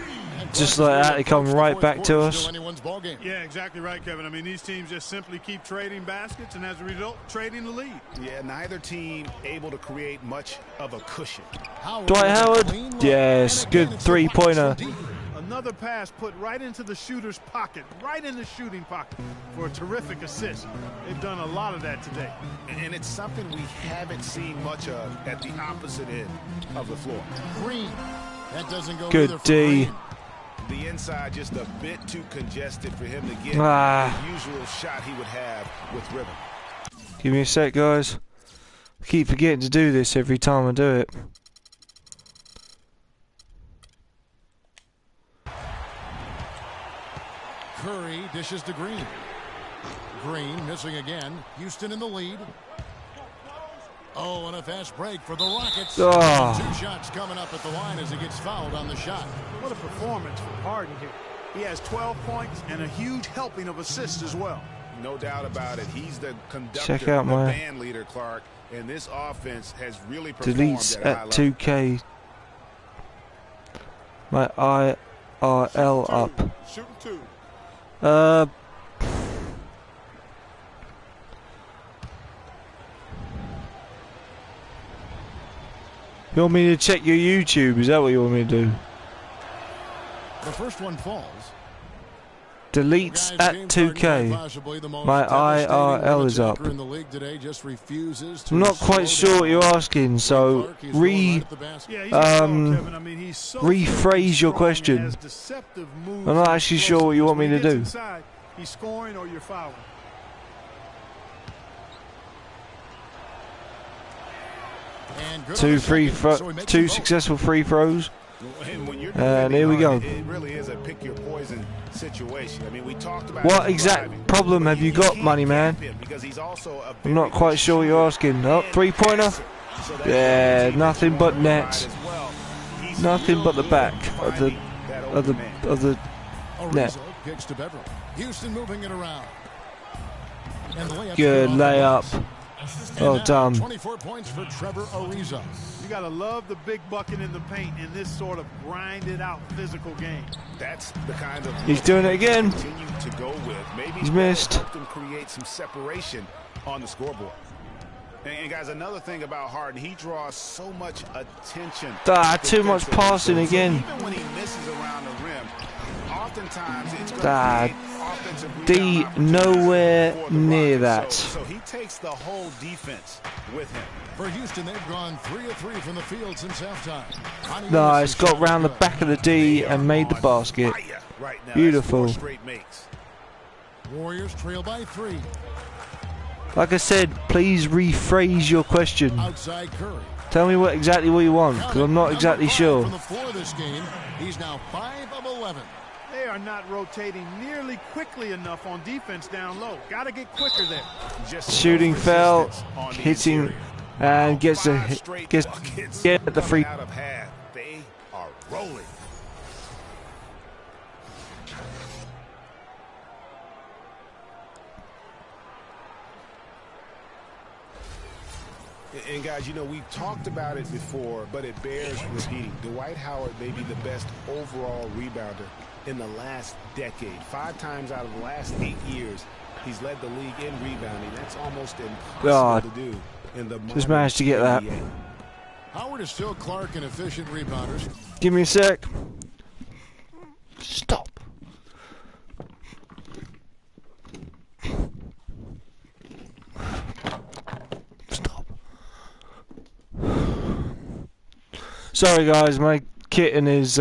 Just like that, they come right back to us. Yeah, exactly right, Kevin. I mean, these teams just simply keep trading baskets and as a result, trading the lead. Yeah, neither team able to create much of a cushion. Dwight Howard, yes, good 3-pointer. Another pass put right into the shooter's pocket, right in the shooting pocket for a terrific assist. They've done a lot of that today. And it's something we haven't seen much of at the opposite end of the floor. Green. That doesn't go good D. The inside just a bit too congested for him to get the usual shot he would have with rhythm. Give me a sec, guys. I keep forgetting to do this every time I do it. Curry dishes to Green. Green missing again. Houston in the lead. Oh, and a fast break for the Rockets. Oh. 2 shots coming up at the line as he gets fouled on the shot. What a performance from Harden here. He has 12 points and a huge helping of assists as well. No doubt about it. He's the conductor, check out the my band leader, Clark, and this offense has really performed deletes at a high at level. 2K. My IRL up. Shooting 2. You want me to check your YouTube? Is that what you want me to do? The first one falls. Deletes at 2K. My IRL is up. I'm not quite sure what you're asking, so rephrase your question. I'm not actually sure what you want me to do. He's scoring or you're fouling. Two successful free throws. And here we go. It really is a pick your poison situation. I mean, we talked about what exact problem have you got, Money Man? I'm not quite sure what you're asking. Oh, 3-pointer. Yeah, nothing but net. Nothing but the back of the net. Houston moving it around. Good layup. Well done. 24 points for Trevor Ariza. You got to love the big bucket in the paint in this sort of grinded out physical game. That's the kind of he's doing it again. Continue to go with. Maybe he's missed. Help them create some separation on the scoreboard. And guys, another thing about Harden, he draws so much attention. Too much passing again. Even when he misses around the rim, oftentimes it's going to create offensive D nowhere near that. So he takes the whole defense with him. For Houston, they've gone 3 of 3 from the field since halftime. Nice, got round the back of the D and made the basket. Beautiful. Warriors trail by 3. Like I said, please rephrase your question. Outside Curry. Tell me exactly what you want, because I'm not exactly sure. From the floor this game, he's now 5 of 11. They are not rotating nearly quickly enough on defense down low. Got to get quicker there. Shooting foul, hitting, and gets at the free. They are rolling. And guys, you know, we've talked about it before, but it bears repeating. Dwight Howard may be the best overall rebounder in the last decade. 5 times out of the last 8 years, he's led the league in rebounding. That's almost impossible to do in the just managed to get that. Howard is still Clark and efficient rebounders. Give me a sec. Stop. Sorry guys, my kitten is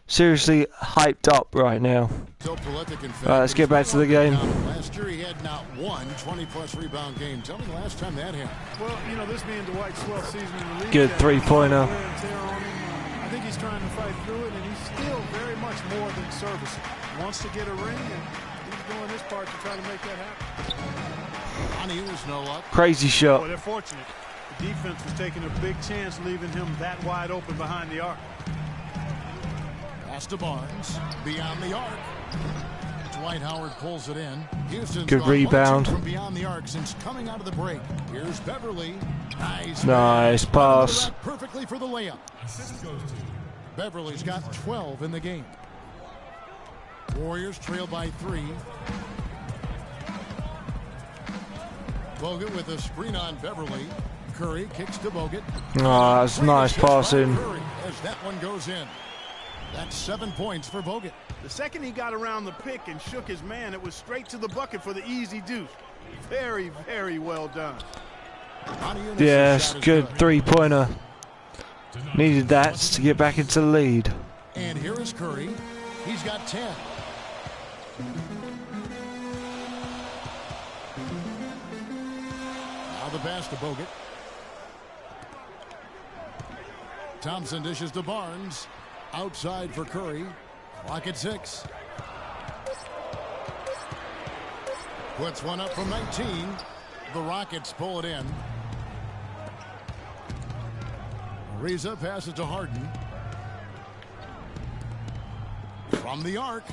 seriously hyped up right now. Right, let's get back to the game. Last year he had not one 20-plus rebound game. Tell me the last time that happened. Well, you know, this being Dwight's 12th season in the league. Good three-pointer. I think he's trying to fight through it, and he's still very much more than serviceable. Wants to get a ring, and he's doing his part to try to make that happen. Is no luck. Crazy shot. Well, they're fortunate. The defense was taking a big chance, leaving him that wide open behind the arc. Pass to Barnes, beyond the arc. Dwight Howard pulls it in. Houston's good rebound. From beyond the arc since coming out of the break. Here's Beverly. Nice pass. Perfectly for the layup. Beverly's got 12 in the game. Warriors trail by 3. Bogut with a screen on Beverly. Curry kicks to Bogut. Oh, that's nice passing. As that one goes in. That's 7 points for Bogut. The second he got around the pick and shook his man, it was straight to the bucket for the easy deuce. Very, very well done. Yes, good three-pointer. Needed that to get back into the lead. And here is Curry. He's got 10. Now the pass to Bogut. Thompson dishes to Barnes. Outside for Curry. Clock at 6. Puts one up from 19. The Rockets pull it in. Ariza passes to Harden. From the arc.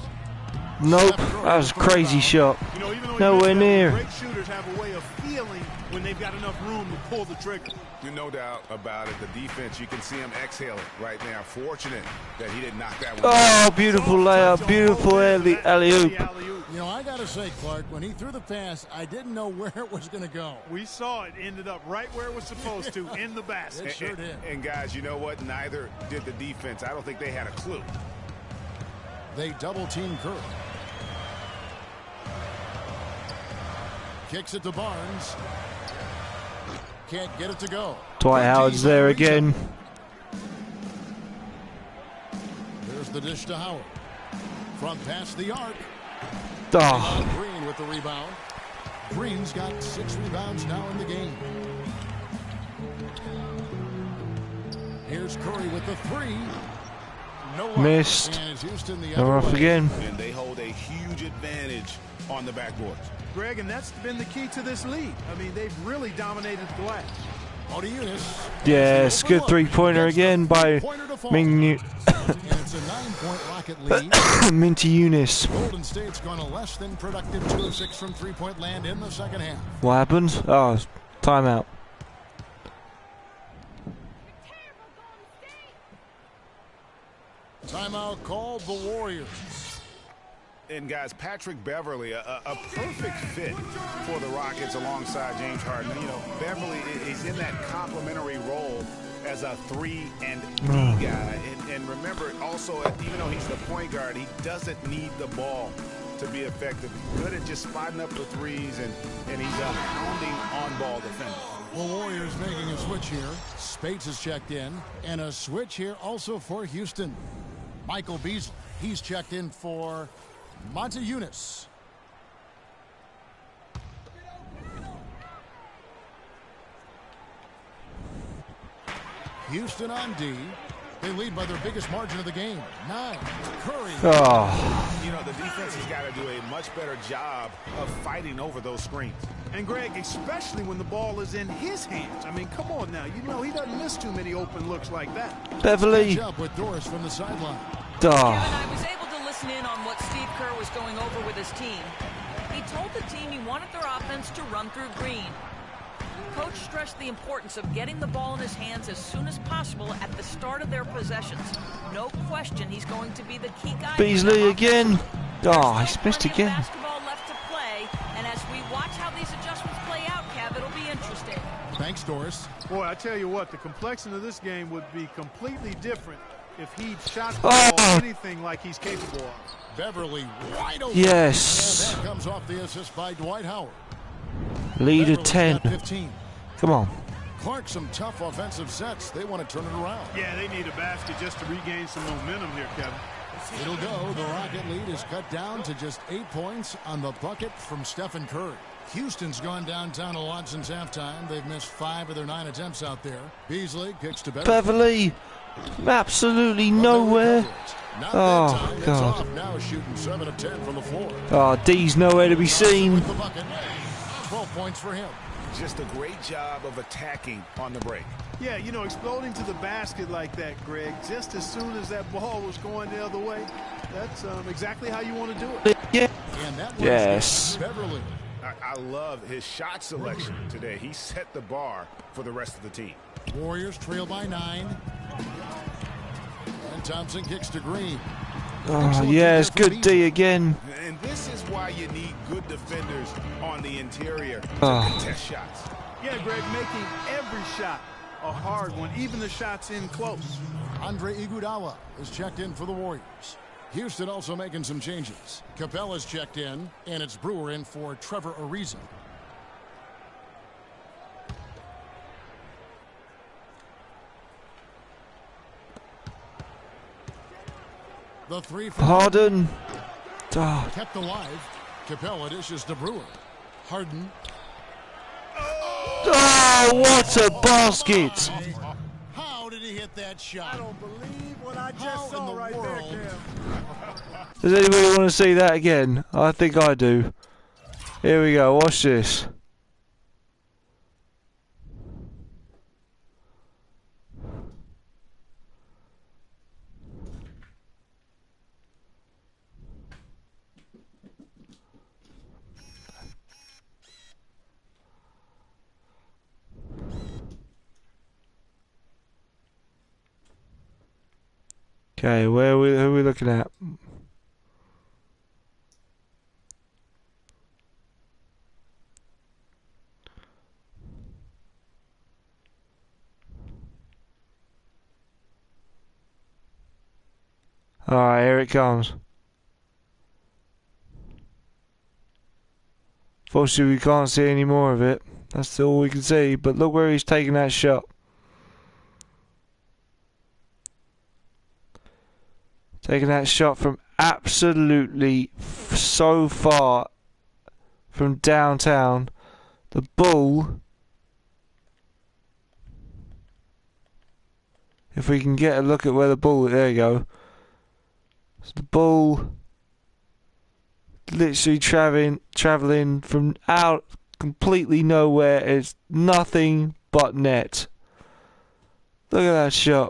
Nope, that was a crazy shot. You know, even though nowhere near. Great shooters have a way of feeling when they've got enough room to pull the trigger. No doubt about it. The defense, you can see him exhaling right now. Fortunate that he didn't knock that one. Oh, beautiful layup, beautiful alley-oop. You know, I got to say, Clark, when he threw the pass, I didn't know where it was going to go. We saw it ended up right where it was supposed to, in the basket. It sure did. And guys, you know what? Neither did the defense. I don't think they had a clue. They double-team Curry. Kicks it to Barnes. Can't get it to go. Dwight Howard's there again. There's the dish to Howard. From past the arc. Oh. Green with the rebound. Green's got 6 rebounds now in the game. Here's Curry with the 3. No missed. And Houston the They're off again. And they hold a huge advantage on the backboards. Greg, and that's been the key to this lead. I mean, they've really dominated the glass. Yes, good three-pointer again by Minty Eunice. Golden State's gone a less than productive 2 of 6 from three-point land in the second half. What happened? Oh, timeout. Timeout called the Warriors. And guys, Patrick Beverly, a perfect fit for the Rockets alongside James Harden. You know, Beverly is in that complementary role as a 3 and D guy. And remember, also, even though he's the point guard, he doesn't need the ball to be effective. Good at just spotting up the threes, and he's a hounding on-ball defender. The Warriors making a switch here. Spates is checked in. And a switch here also for Houston. Michael Beasley, he's checked in for Monty Eunice. Houston on D. They lead by their biggest margin of the game, 9. Curry. Oh. You know, the defense has got to do a much better job of fighting over those screens. And Greg, especially when the ball is in his hands. I mean, come on now. You know he doesn't miss too many open looks like that. Beverly. Up with Doris from the sideline. Kevin, I was able to listen in on what Steve Kerr was going over with his team. He told the team he wanted their offense to run through Green. Coach stressed the importance of getting the ball in his hands as soon as possible at the start of their possessions. No question he's going to be the key guy. Beasley again. Oh, he's missed again. Basketball left to play, and as we watch how these adjustments play out, Kev, it'll be interesting. Thanks, Doris. Boy, I tell you what, the complexion of this game would be completely different if he'd shot the ball anything like he's capable of. Beverly wide open. Yes. And that comes off the assist by Dwight Howard. Lead of 10. 15. Come on. Clark, some tough offensive sets. They want to turn it around. Yeah, they need a basket just to regain some momentum here, Kevin. It'll go. The Rocket lead is cut down to just 8 points on the bucket from Stephen Curry. Houston's gone downtown a lot since halftime. They've missed 5 of their 9 attempts out there. Beasley kicks to Beverly, absolutely nowhere. Oh, God. Now shooting 7 of 10 from the floor. Oh, D's nowhere to be seen. 12 points for him. Just a great job of attacking on the break. Yeah, you know, exploding to the basket like that, Greg, just as soon as that ball was going the other way, that's exactly how you want to do it. Yeah. And that Yes. Beverly. I love his shot selection today. He set the bar for the rest of the team. Warriors trail by 9. And Thompson kicks to Green. Oh, yes, good D again. And this is why you need good defenders on the interior to contest shots. Yeah, Greg, making every shot a hard one, even the shots in close. Andre Iguodala is checked in for the Warriors. Houston also making some changes. Capella's checked in, and it's Brewer in for Trevor Ariza. The 3 from Harden. Oh. Kept alive. Capella dishes to Brewer. Harden. Oh, what a basket. How did he hit that shot? I don't believe what I just saw right there, Cam. Does anybody want to see that again? I think I do. Here we go. Watch this. Okay, who are we looking at? Alright, here it comes. Fortunately, we can't see any more of it. That's all we can see. But look where he's taking that shot. Taking that shot from absolutely so far from downtown. The ball, if we can get a look at where the ball, there you go. So the ball literally traveling from out completely nowhere. It's nothing but net. Look at that shot.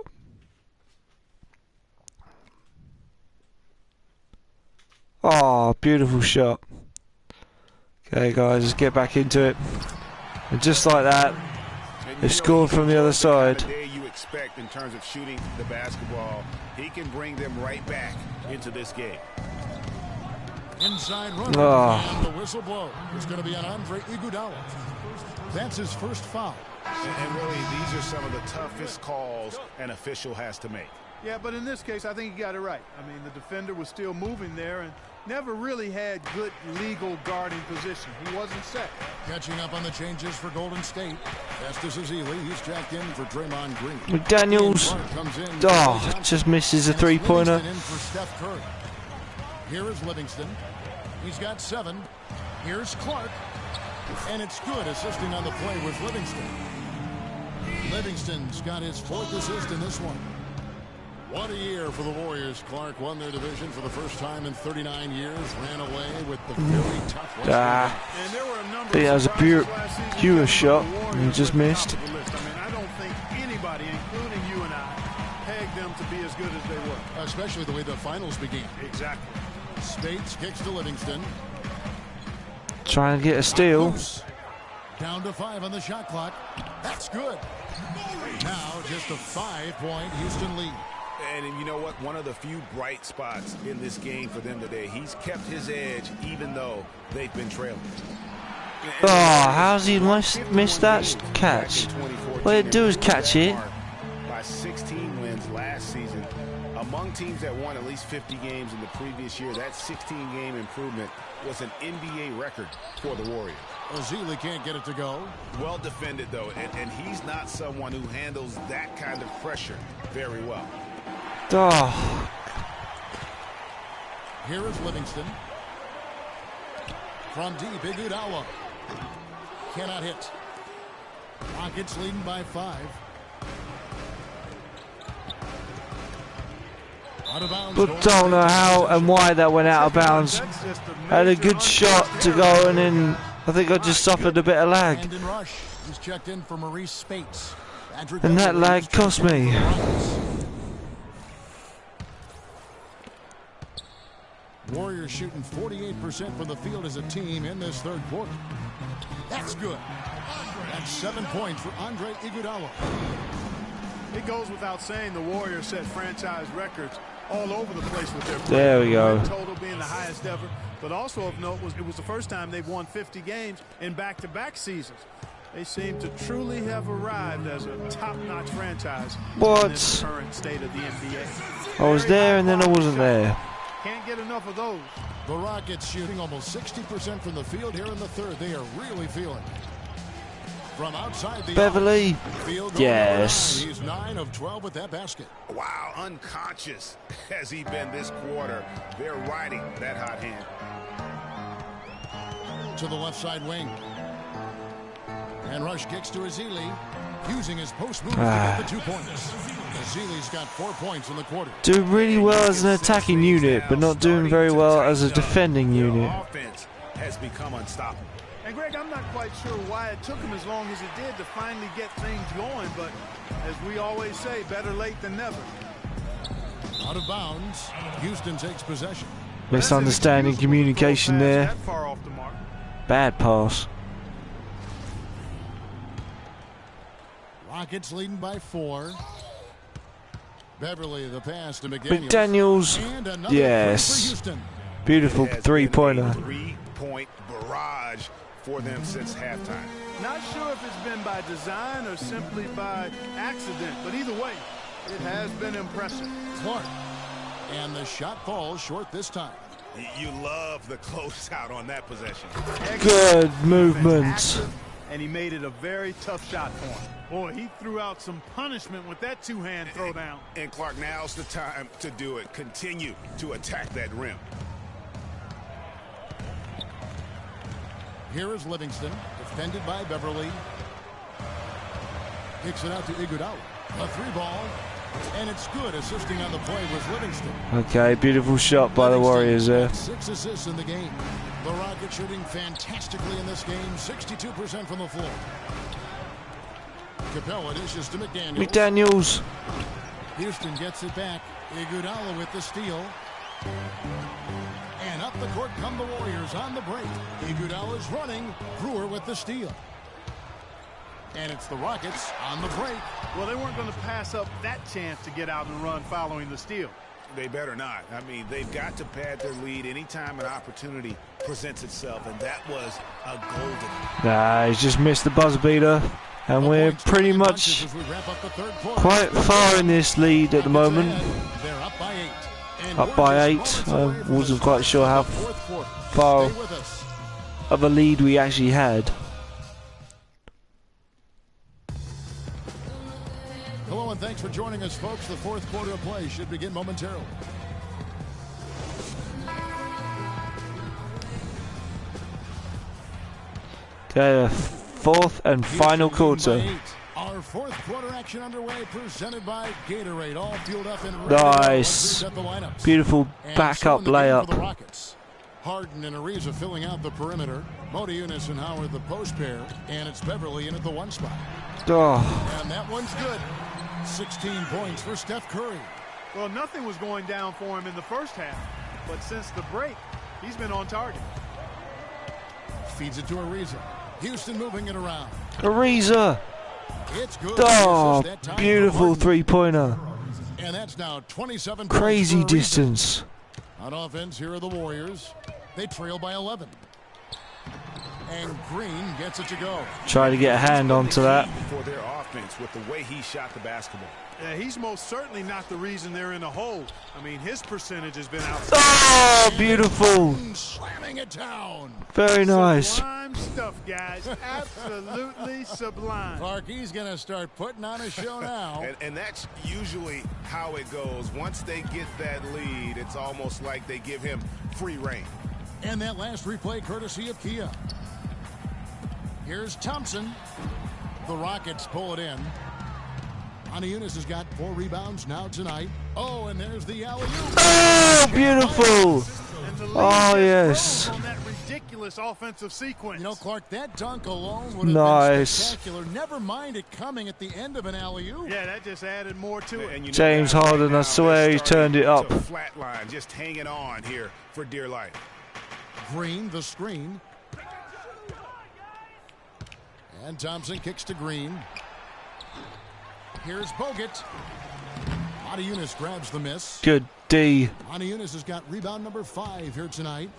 Oh, beautiful shot. Okay, guys, let's get back into it. And just like that, they scored from the other side. You expect in terms of shooting the basketball, he can bring them right back into this game. Inside runner, and the whistle blow is going to be on Andre Iguodala. That's his first foul. And really, these are some of the toughest calls an official has to make. Yeah, but in this case, I think he got it right. I mean, the defender was still moving there and never really had good legal guarding position. He wasn't set. Catching up on the changes for Golden State. Estes Ezeli, he's jacked in for Draymond Green. McDaniels, just misses a three-pointer. Here is Livingston. He's got 7. Here's Clark. And it's good, assisting on the play with Livingston. Livingston's got his 4th assist in this one. What a year for the Warriors. Clark won their division for the first time in 39 years. Ran away with the very tough West. I think that was a pure shot, and he just missed. I mean, I don't think anybody, including you and I, pegged them to be as good as they were. Especially the way the finals began. Exactly. Spates kicks to Livingston. Trying to get a steal. Down to 5 on the shot clock. That's good. Now just a 5-point Houston lead. And you know what? One of the few bright spots in this game for them today. He's kept his edge even though they've been trailing. Oh, how's he missed that catch? All he had to do is catch it. By 16 wins last season, a Among teams that won at least 50 games in the previous year, that 16-game improvement was an NBA record for the Warriors. Ezeli can't get it to go. Well defended, though, and he's not someone who handles that kind of pressure very well. Oh. Here is Livingston. From deep, Iguodala. Cannot hit. Rockets leading by 5. Out of bounds. But don't know how and why that went out of bounds. Had a good shot to go, and then I think I just suffered a bit of lag. Rush. He's checked in for Maurice Spates. And that lag cost me. Warriors shooting 48% from the field as a team in this third quarter. That's good. That's 7 points for Andre Iguodala. It goes without saying the Warriors set franchise records all over the place with their play. There we go. Total being the highest ever, but also of note it was the first time they've won 50 games in back-to-back seasons. They seem to truly have arrived as a top-notch franchise in this current state of the NBA. I was there and then I wasn't there. Can't get enough of those. The Rockets shooting almost 60% from the field here in the third. They are really feeling it. From outside the Beverly, field yes. He's 9 of 12 with that basket. Wow, unconscious has he been this quarter. They're riding that hot hand. To the left side wing. And Rush kicks to Ezeli, using his post move to get the 2 points. Ezeli's got 4 points in the quarter. Doing really well as an attacking unit, but not doing very well as a defending unit. Offense has become unstoppable. And Greg, I'm not quite sure why it took him as long as it did to finally get things going, but as we always say, better late than never. Out of bounds, Houston takes possession. Misunderstanding communication there. Bad pass. Rockets leading by 4. Beverly the pass to McDaniels. McDaniels, yes. Beautiful three-pointer. 3-point barrage for them since halftime. Not sure if it's been by design or simply by accident, but either way, it has been impressive. Clark. And the shot falls short this time. You love the closeout on that possession. Good movement. And he made it a very tough shot for him. Boy, he threw out some punishment with that two-hand throwdown. And Clark, now's the time to do it. Continue to attack that rim. Here is Livingston, defended by Beverly. Kicks it out to Iguodala. A 3-ball, and it's good. Assisting on the play was Livingston. Okay, beautiful shot by the Warriors there. 6 assists in the game. The Rockets shooting fantastically in this game, 62% from the floor. Capella dishes to McDaniels. McDaniels. Houston gets it back. Iguodala with the steal. And up the court come the Warriors on the break. Iguodala's running. Brewer with the steal. And it's the Rockets on the break. Well, they weren't going to pass up that chance to get out and run following the steal. They better not. I mean, they've got to pad their lead anytime an opportunity presents itself, and that was a golden. Nah, he's just missed the buzzer beater. And we're pretty much quite far in this lead at the moment. They're up by 8. Up by 8. I wasn't quite sure how far of a lead we actually had. Hello and thanks for joining us, folks. The fourth quarter of play should begin momentarily. Okay, fourth and final quarter. Our fourth quarter action underway, presented by Gatorade. All fueled up and nice. Beautiful backup layup. Harden and Ariza filling out the perimeter. Modiunas and Howard the post pair. And it's Beverly in at the 1 spot. Oh. And that one's good. 16 points for Steph Curry. Well, nothing was going down for him in the first half. But since the break, he's been on target. Feeds it to Ariza. Houston moving it around. Ariza. It's good. Oh, beautiful three-pointer. And that's now 27 crazy distance. On offense, here are the Warriors. They trail by 11. And Green gets it to go. Try to get a hand onto that. For their offense with the way he shot the basketball. Yeah, he's most certainly not the reason they're in the hole. I mean, his percentage has been out. Oh, beautiful. Slamming it down. Very nice. Sublime stuff, guys. Absolutely sublime. Clark, he's going to start putting on a show now. And that's usually how it goes. Once they get that lead, it's almost like they give him free reign. And that last replay courtesy of Kia. Here's Thompson. The Rockets pull it in. Eunice has got 4 rebounds now tonight. Oh, and there's the alley-oop. Oh, beautiful. Oh, yes. On that ridiculous offensive sequence. You know, Clark, that dunk alone would have been spectacular. Never mind it coming at the end of an alley-oop. Yeah, that just added more to it. And James Harden, I swear he turned it up. Flat line, just hanging on here for dear life. Green, the screen. And Thompson kicks to Green. Here's Bogut. Eunice grabs the miss. Good D. Eunice has got rebound number 5 here tonight.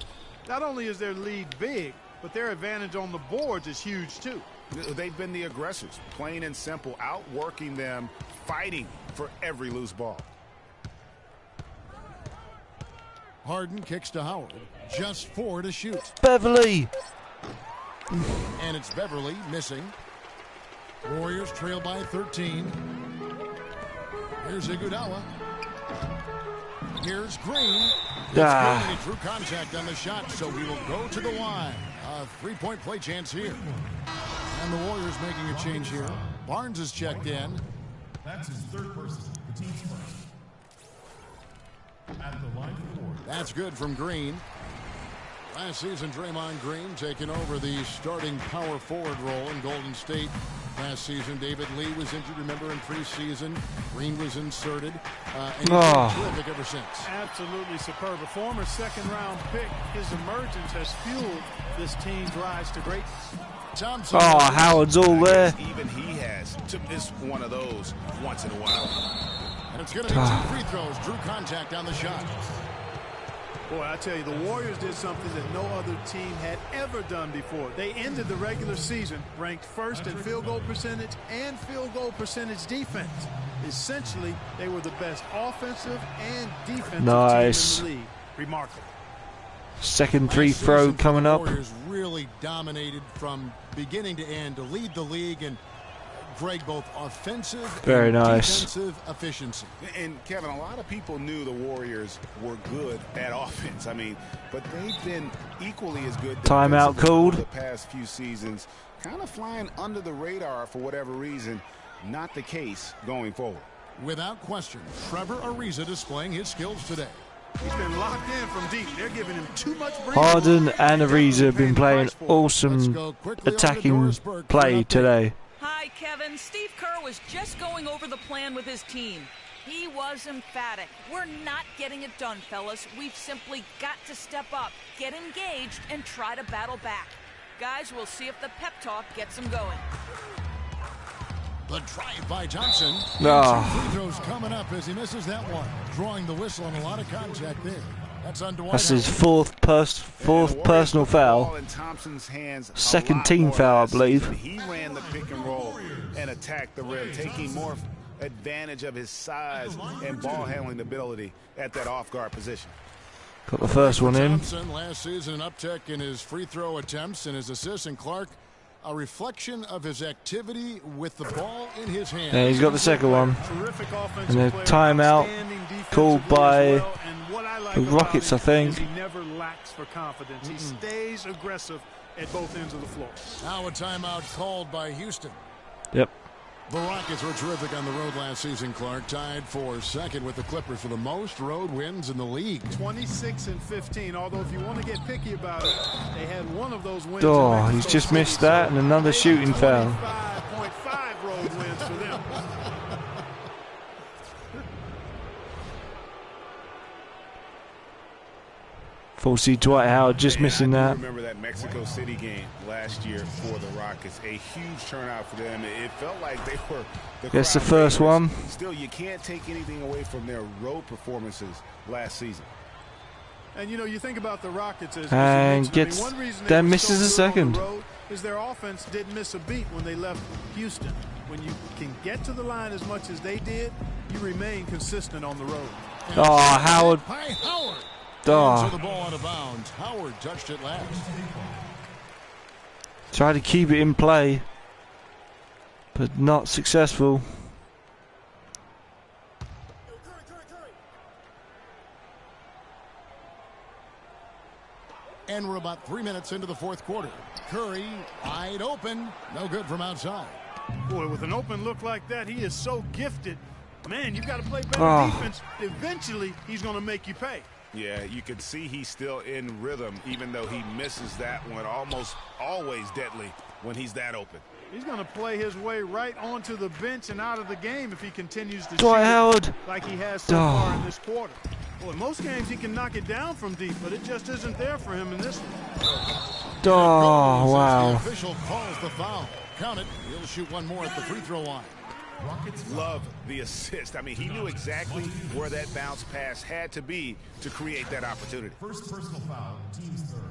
Not only is their lead big, but their advantage on the boards is huge too. They've been the aggressors, plain and simple, outworking them, fighting for every loose ball. Harden kicks to Howard. Just 4 to shoot. Beverly. And it's Beverly missing. Warriors trail by 13. Here's Iguodala. Here's Green. He drew contact on the shot, so we will go to the line. A 3-point play chance here. And the Warriors making a change here. Barnes is checked in. That's his 3rd person. The team's first. At the line for the Warriors. That's good from Green. Last season, Draymond Green taking over the starting power forward role in Golden State. Last season, David Lee was injured, remember, in preseason. Green was inserted. And he's been terrific ever since. Absolutely superb. A former 2nd-round pick. His emergence has fueled this team's rise to greatness. Thompson. Oh, Howard's all there. Even he has to miss one of those once in a while. And it's going to be 2 free throws. Drew contact on the shot. Boy, I tell you, the Warriors did something that no other team had ever done before. They ended the regular season ranked 1st in field goal percentage and field goal percentage defense. Essentially, they were the best offensive and defensive team in the league. Remarkable. Second free throw coming up. The Warriors really dominated from beginning to end to lead the league, and Greg, both offensive and defensive efficiency. And Kevin, a lot of people knew the Warriors were good at offense. I mean, but they've been equally as good. Timeout called. The past few seasons, kind of flying under the radar for whatever reason. Not the case going forward. Without question, Trevor Ariza displaying his skills today. He's been locked in from deep. They're giving him too much breathing. Harden and Ariza have been playing awesome attacking play today. Hi, Kevin. Steve Kerr was just going over the plan with his team. He was emphatic. We're not getting it done, fellas. We've simply got to step up, get engaged, and try to battle back. Guys, we'll see if the pep talk gets them going. The drive by Johnson. Free throws coming up as he misses that one. Drawing the whistle and a lot of contact there. That's his fourth personal foul. Second team foul, I believe. He ran the pick and roll and attacked the rim, taking more advantage of his size and ball handling ability at that off-guard position. Got the first one in. Thompson last season an uptick in his free throw attempts and his assists, and Clark a reflection of his activity with the ball in his hand. Yeah, he's got the second one. And a timeout called by the Rockets, I think. He never lacks for confidence. He stays aggressive at both ends of the floor. Now a timeout called by Houston. Yep. The Rockets were terrific on the road last season, Clark. Tied for second with the Clippers for the most road wins in the league. 26-15, although if you want to get picky about it, they had one of those wins. Oh, he's just missed that and another shooting foul. 5.5 road wins for them. Full seed Dwight Howard just missing I that. remember that Mexico City game last year for the Rockets. A huge turnout for them. It felt like they were That's the first favorites. one. Still, you can't take anything away from their road performances last season. And you know, you think about the Rockets as And you gets one reason they then were misses so a good on the second. road is their offense didn't miss a beat when they left Houston. When you can get to the line as much as they did, you remain consistent on the road. Oh, Howard. By Howard. Oh. The ball out of bounds. Howard touched it last. Tried to keep it in play, but not successful. And we're about 3 minutes into the fourth quarter. Curry wide open. No good from outside. Boy, with an open look like that, he is so gifted. Man, you've got to play better defense. Eventually, he's going to make you pay. Yeah, you can see he's still in rhythm, even though he misses that one. Almost always deadly when he's that open. He's going to play his way right onto the bench and out of the game if he continues to Dwight shoot Howard. like he has so far in this quarter. Well, in most games he can knock it down from deep, but it just isn't there for him in this one. Oh, wow. The official calls the foul. Count it. He'll shoot one more at the free throw line. Love the assist. I mean, he knew exactly where that bounce pass had to be to create that opportunity. First personal foul, team's third.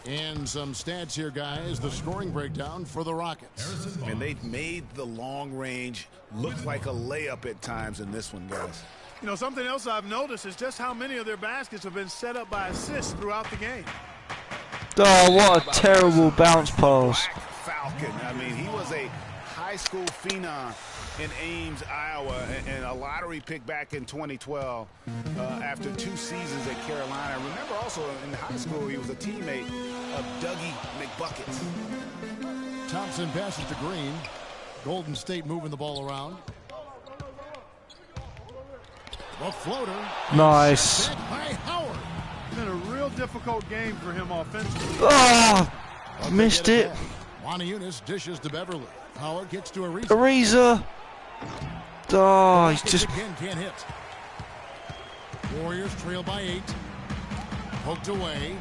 And some stats here, guys. The scoring breakdown for the Rockets. And they've made the long range look like a layup at times in this one, guys. You know, something else I've noticed is just how many of their baskets have been set up by assists throughout the game. Oh, what a terrible bounce pass. Falcon. I mean, he was a high school phenom in Ames, Iowa, and a lottery pick back in 2012 after 2 seasons at Carolina. Remember also in high school he was a teammate of Dougie McBuckets. Thompson passes to Green. Golden State moving the ball around. The floater. Nice. By Howard. It's been a real difficult game for him offensively. Oh, missed it. Juan dishes to Beverly. Howard gets to Ariza. Ariza. Oh, he's just. Again, can't hit. Warriors trail by 8. Poked away.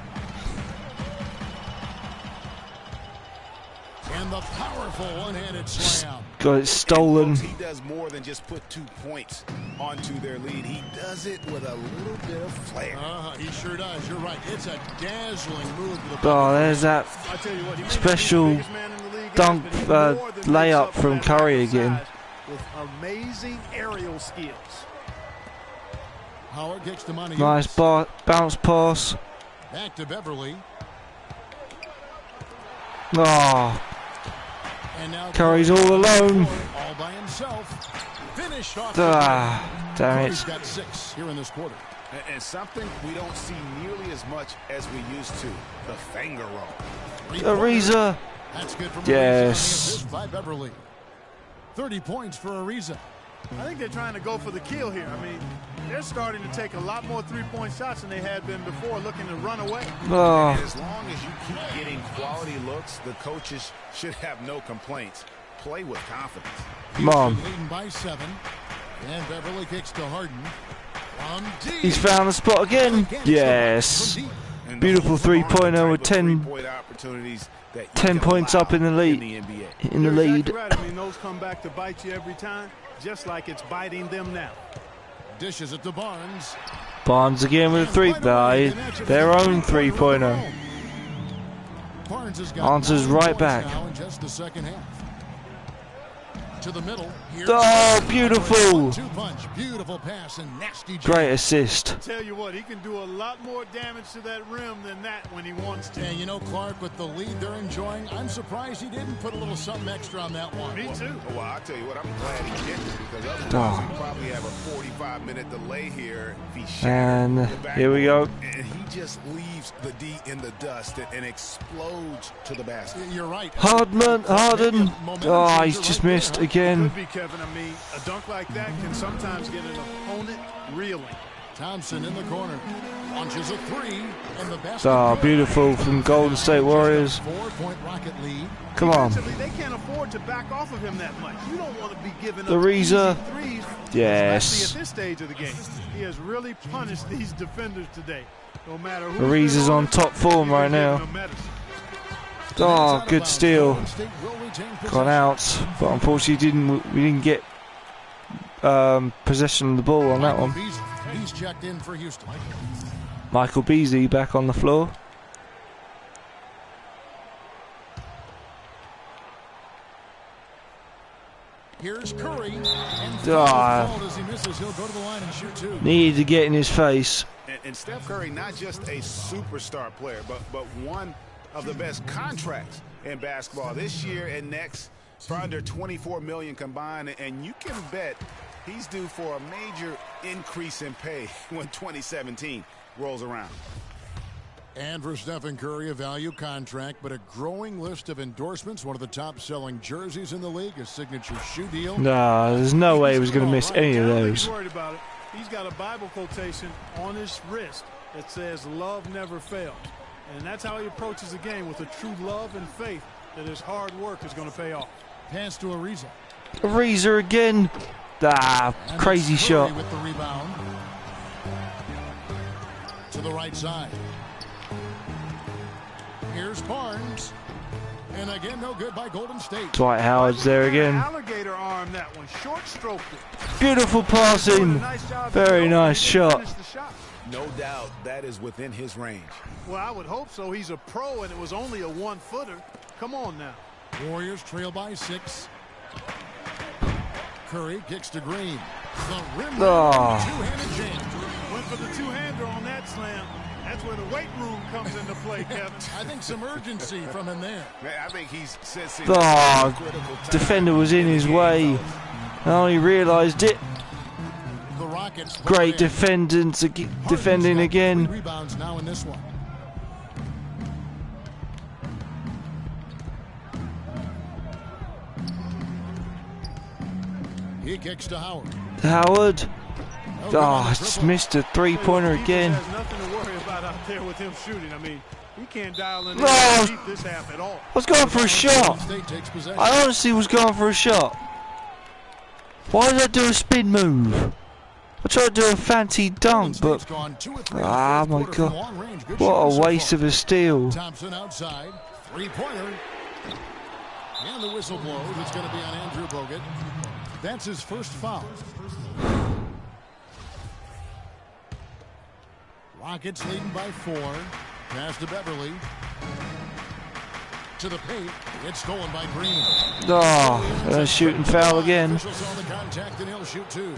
And the powerful one-handed slam. Got it stolen. He does more than just put 2 points onto their lead. He does it with a little bit of flair. He sure does. You're right. It's a dazzling move to the Oh, there's that special dunk layup from Curry again. With amazing aerial skills. Howard kicks to Money. Nice bounce pass. Back to Beverly. Oh, And now Curry's all alone. All by himself. Finished off. Damn Curry's it. got 6 here in this quarter. And something we don't see nearly as much as we used to, the finger roll. Ariza. That's good from Yes. Ariza by Beverly. 30 points for Ariza. I think they're trying to go for the kill here. I mean, they're starting to take a lot more three-point shots than they had been before, looking to run away. Oh. And as long as you keep getting quality looks, the coaches should have no complaints. Play with confidence. Come on. Leading by 7. And Beverly kicks to Harden. He's found the spot again. Yes. Beautiful three-pointer with 10 points up in the lead. In the lead. Exactly right. I mean, those come back to bite you every time, just like it's biting them now. Dishes it to Barnes. Barnes again with a their own three-pointer. Barnes has got Answers 9 right points back. now in just the second half. To the middle. Here's Oh, beautiful. 2-punch. Beautiful pass and nasty. Great assist. I tell you what, he can do a lot more damage to that rim than that when he wants to. And you know, Clark, with the lead they're enjoying, I'm surprised he didn't put a little something extra on that one. Me too. Well, I'll tell you what, I'm glad he didn't, because otherwise we probably have a 45-minute delay here if he shot And the back here we go. And he just leaves the D in the dust and explodes to the basket. You're right. Harden. Oh, he's just missed again. Could be, Kevin. I mean, a dunk like that can sometimes get an opponent reeling. Thompson in the corner. Launches a 3. And the basket. Oh, beautiful from Golden State Warriors. 4-point Rocket lead. Come on. They can't afford to back off of him that much. You don't want to be giving up Ariza. easy threes, Yes. especially at this stage of the game. He has really punished these defenders today. No matter who. Ariza's on top form right now. Oh, good steal. Gone out, but unfortunately we didn't get possession of the ball on that one. He's checked in for Houston. Michael Beasley back on the floor. Here's Curry. And as he misses, he'll go to the line and shoot two. Needed to get in his face. And Steph Curry, not just a superstar player, but one of the best contracts in basketball this year and next for under $24 million combined. And you can bet he's due for a major increase in pay when 2017 rolls around. And for Stephen Curry, a value contract, but a growing list of endorsements. One of the top-selling jerseys in the league, a signature shoe deal. Nah, there's no way he was going to miss any of those. He's worried about it. He's got a Bible quotation on his wrist that says, "Love never fails." And that's how he approaches the game, with a true love and faith that his hard work is going to pay off. Pass to Ariza. Ariza again. Crazy shot. With the rebound. To the right side. Here's Barnes. And again, no good by Golden State. Dwight Howard's there again. Alligator arm that one. Short stroked it. Beautiful passing. Very nice shot. No doubt that is within his range. Well, I would hope so. He's a pro, and it was only a one-footer. Come on now. Warriors trail by 6. Curry kicks to Green. The rim two-handed jam. Went for the two-hander on that slam. That's where the weight room comes into play, Kevin. I think some urgency from him there. I think he's sensing. Defender was in his way. Oh, he realised it. The Rockets. Great defending again. Rebounds now in this one. He kicks to Howard. Howard. Just missed a three-pointer again. There's nothing to worry about out there with him shooting. I mean, he can't dial in and keep this half at all. I was going for a shot. I honestly was going for a shot. Why did I do a spin move? I tried to do a fancy dunk, but my God, what a waste of a steal. Thompson outside, three-pointer, and the whistle blows. It's going to be on Andrew Bogut. That's his first foul. Rockets leading by 4. Pass to Beverly. To the paint. It's stolen by Green. A shooting foul again. Officials saw the contact and he'll shoot 2.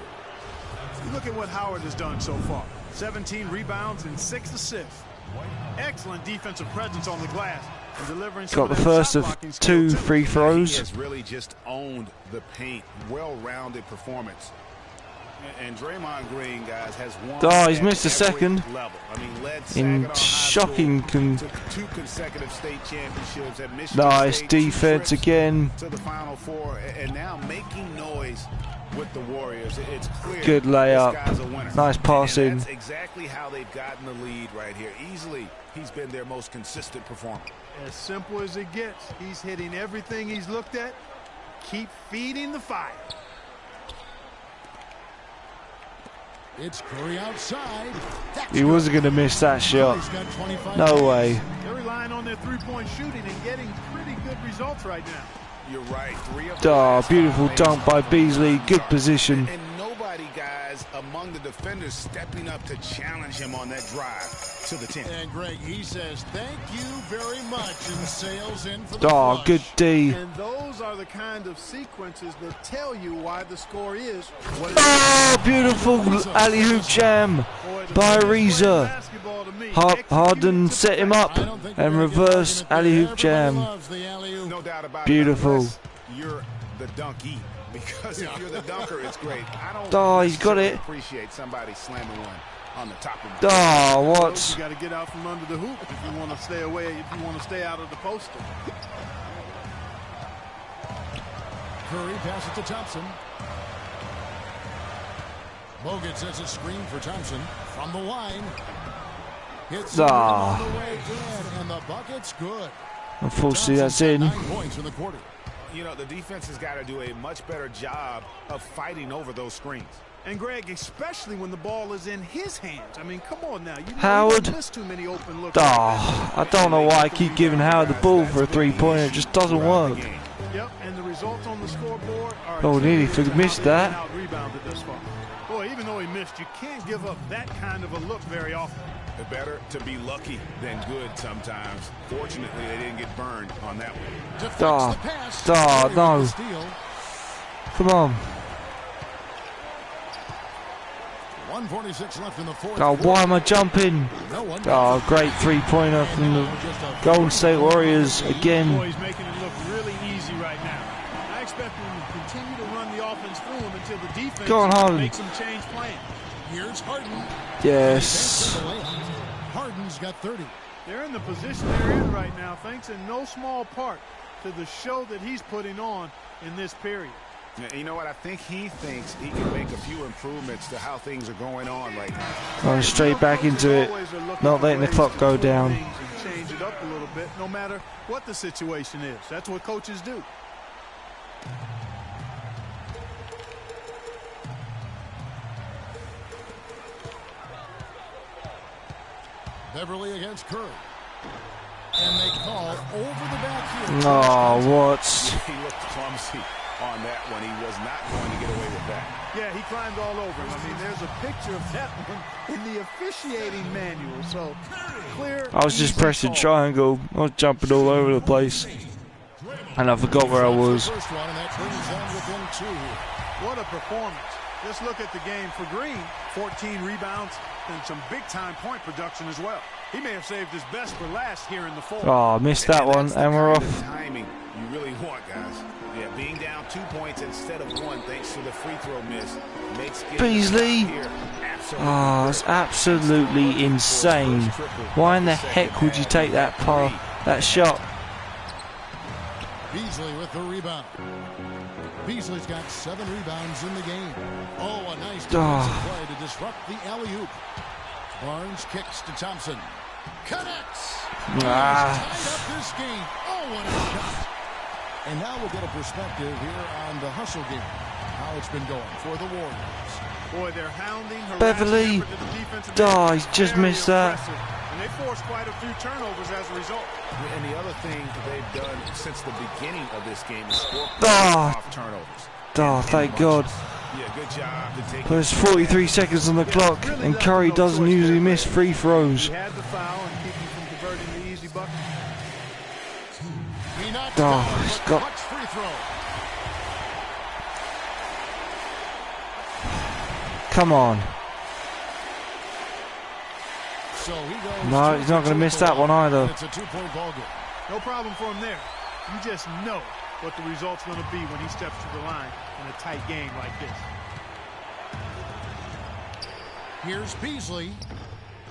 Look at what Howard has done so far. 17 rebounds and 6 assists. Excellent defensive presence on the glass. And delivering got the first of 2 free throws. He has really just owned the paint. Well-rounded performance. And Draymond Green, guys, has won. He's missed a second. Level. I mean, led in shocking. to 2 consecutive state championships. At Michigan nice State, defense again. To the Final Four, and now making noise with the Warriors. It's clear. Good layup. This guy's a winner. Nice passing. And that's exactly how they've gotten the lead right here. Easily, he's been their most consistent performer. As simple as it gets. He's hitting everything he's looked at. Keep feeding the fire. It's Curry outside. He wasn't going to miss that shot. No way. They're relying on their three-point shooting and getting pretty good results right now. You're right. 3 of the beautiful dunk by Beasley. Good position. And nobody, guys, among the defenders stepping up to challenge him on that drive to the 10. And Greg, he says thank you very much and sails in for the flush. Good D. And those are the kind of sequences that tell you why the score is what it is. Beautiful alley-oop jam by Ariza. Harden set him up and reverse alley-oop jam. No doubt about beautiful. It, you're the donkey. Because if you're the dunker, it's great. I don't he's got it. Appreciate somebody slamming one on the top of the what? You got to get out from under the hoop if you want to stay away, if you want to stay out of the poster. Curry passes to Thompson. Bogut sets a screen for Thompson from the line. Hits on the way in, and the bucket's good. Unfortunately, that's in. 9 points in the quarter. You know, the defense has got to do a much better job of fighting over those screens. And Greg, especially when the ball is in his hands. I mean, come on now. You Howard. missed too many open looks. I don't know why I keep giving Howard the ball for a three-pointer. It just doesn't work. Yep, and the results on the scoreboard are Oh, nearly missed that. Out-rebounded thus far. Boy, even though he missed, you can't give up that kind of a look very often. Better to be lucky than good sometimes. Fortunately, they didn't get burned on that one. No. Come on. 1:46 left in the fourth. Oh, why am I jumping? Oh, great three-pointer from the Golden State Warriors again. Boy, he's making it look really easy right now. I expect him to continue to run the offense through him until the defense Go on, Harden. makes him change plan. Here's Harden. Yes. Harden's got 30. They're in the position they're in right now, thanks in no small part to the show that he's putting on in this period. You know what? I think he thinks he can make a few improvements to how things are going on right now. Going straight back into it, not letting the clock go down. Change it up a little bit, no matter what the situation is. That's what coaches do. Beverly against Curry. And they call over the back here. Oh, what? He looked clumsy on that one. He was not going to get away with that. Yeah, he climbed all over him. I mean, there's a picture of that one in the officiating manual. So, clear. I was just pressing triangle. I was jumping all over the place. And I forgot where I was. First one, and that brings them within 2. What a performance. Just look at the game for Green. 14 rebounds and some big-time point production as well. He may have saved his best for last here in the fourth. Oh, missed that one, and we're off. Timing you really want, guys. Yeah, being down 2 points instead of 1 thanks to the free throw miss makes Beasley. Oh, it's absolutely insane. Why in the heck would you take that shot? Beasley with the rebound. Beasley's got 7 rebounds in the game. Oh, a nice defensive play to disrupt the alley-oop. Barnes kicks to Thompson. Connects. Tied up this game. Oh, what a shot. And now we'll get a perspective here on the hustle game. How it's been going for the Warriors. Boy, they're hounding, Beverly. Oh, he's just missed that. And they forced quite a few turnovers as a result. And the other thing they've done since the beginning of this game is score off turnovers. Oh, thank God. Yeah, good job to take. There's 43 seconds on the clock, and Curry doesn't usually miss free throws. He had the foul and keep him from converting the easy bucket. Oh, he's got. Free throw. Come on. So he goes No, he's not going to miss that one either. It's a 2-point ball game. No problem for him there. You just know what the result's going to be when he steps to the line in a tight game like this. Here's Beasley.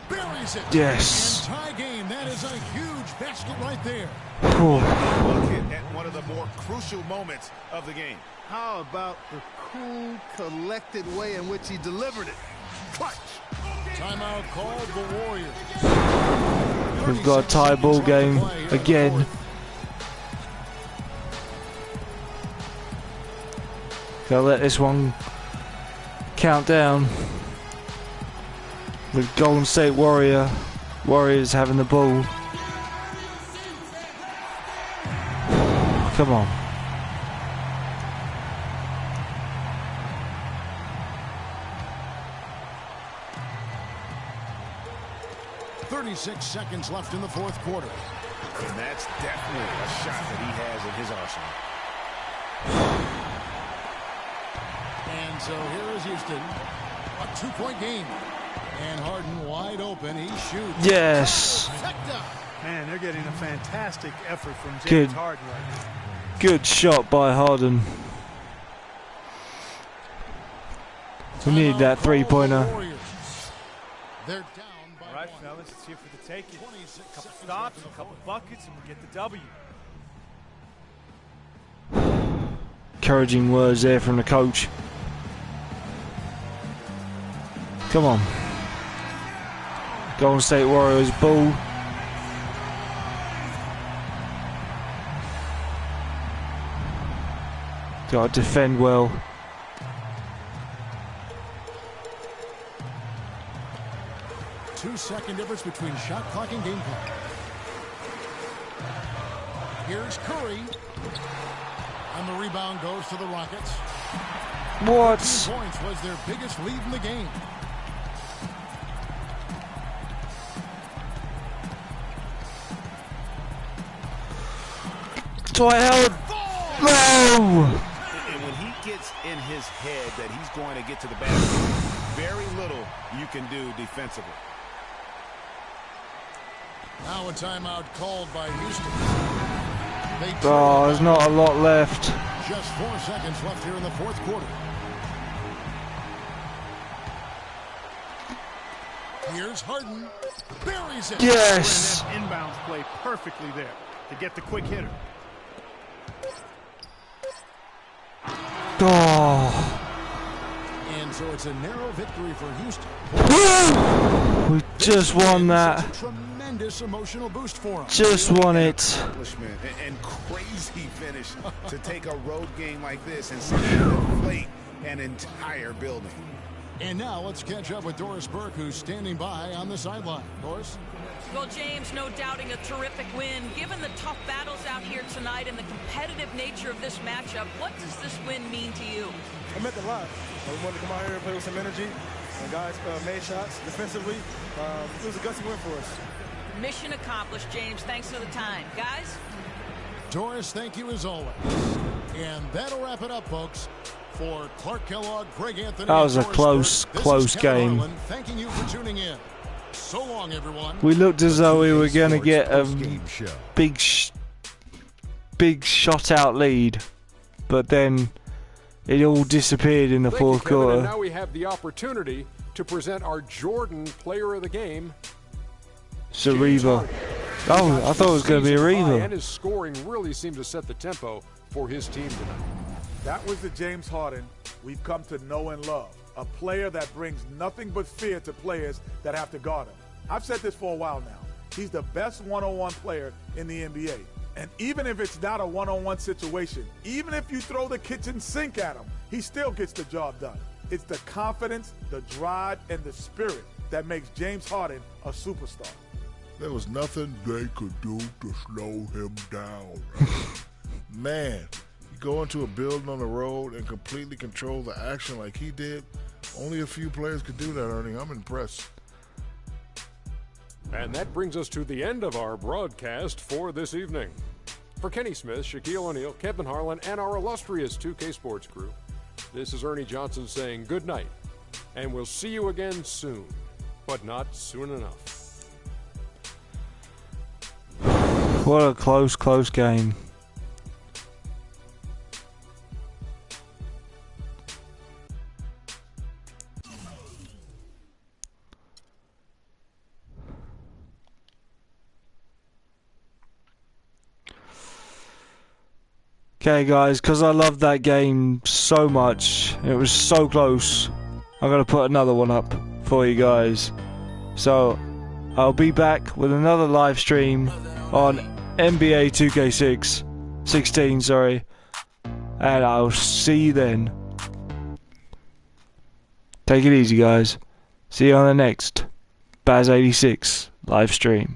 Buries it. Yes. And tie game. That is a huge basket right there. Look at one of the more crucial moments of the game. How about the cool, collected way in which he delivered it? Clutch. Timeout called the Warriors. We've got a tie ball game again. Gotta let this one count down. The Golden State Warriors having the ball. Come on. .36 seconds left in the fourth quarter. And that's definitely a shot that he has in his arsenal. And so here is Houston. A 2-point game. And Harden wide open. He shoots. Yes. Man, they're getting a fantastic effort from James Harden right now. Good shot by Harden. We need that three-pointer. They're down by all right, fellas, it's here for the taking. A couple stops, a couple buckets, and we get the W. Encouraging words there from the coach. Come on. Golden State Warriors ball. Got to defend well. 2-second difference between shot clock and game clock. Here's Curry. And the rebound goes to the Rockets. What? 2 points was their biggest lead in the game. Dwight Howard. No! And when he gets in his head that he's going to get to the basket, very little you can do defensively. Now a timeout called by Houston. Oh, there's not a lot left. Just 4 seconds left here in the fourth quarter. Here's Harden. Buries it. Yes. That inbounds play perfectly there to get the quick hitter. Oh. And so it's a narrow victory for Houston. We just won that. Tremendous emotional boost for him. Just won it. And crazy finish to take a road game like this and inflate an entire building. And now let's catch up with Doris Burke, who's standing by on the sideline. Doris? Well, James, no doubting a terrific win. Given the tough battles out here tonight and the competitive nature of this matchup, what does this win mean to you? It meant a lot. We wanted to come out here and play with some energy. And guys made shots defensively. It was a gutsy win for us. Mission accomplished, James. Thanks for the time. Guys? Doris, thank you as always. And that'll wrap it up, folks. For Clark Kellogg, Greg Anthony, that was a close game. Thanking you for tuning in. So long, everyone. We looked as though we were going to get a big shot out lead, but then it all disappeared in the fourth quarter. And now we have the opportunity to present our Jordan Player of the Game. Ariza. Oh, I thought it was going to be Ariza. And his scoring really seemed to set the tempo for his team tonight. That was the James Harden we've come to know and love. A player that brings nothing but fear to players that have to guard him. I've said this for a while now. He's the best one-on-one player in the NBA. And even if it's not a one-on-one situation, even if you throw the kitchen sink at him, he still gets the job done. It's the confidence, the drive, and the spirit that makes James Harden a superstar. There was nothing they could do to slow him down. Man, you go into a building on the road and completely control the action like he did. Only a few players could do that, Ernie. I'm impressed. And that brings us to the end of our broadcast for this evening. For Kenny Smith, Shaquille O'Neal, Kevin Harlan, and our illustrious 2K Sports crew, this is Ernie Johnson saying good night. And we'll see you again soon, but not soon enough. What a close game. Okay guys, because I love that game so much, it was so close, I'm going to put another one up for you guys. So, I'll be back with another live stream on NBA 2K16, and I'll see you then. Take it easy guys, see you on the next Baz86 live stream.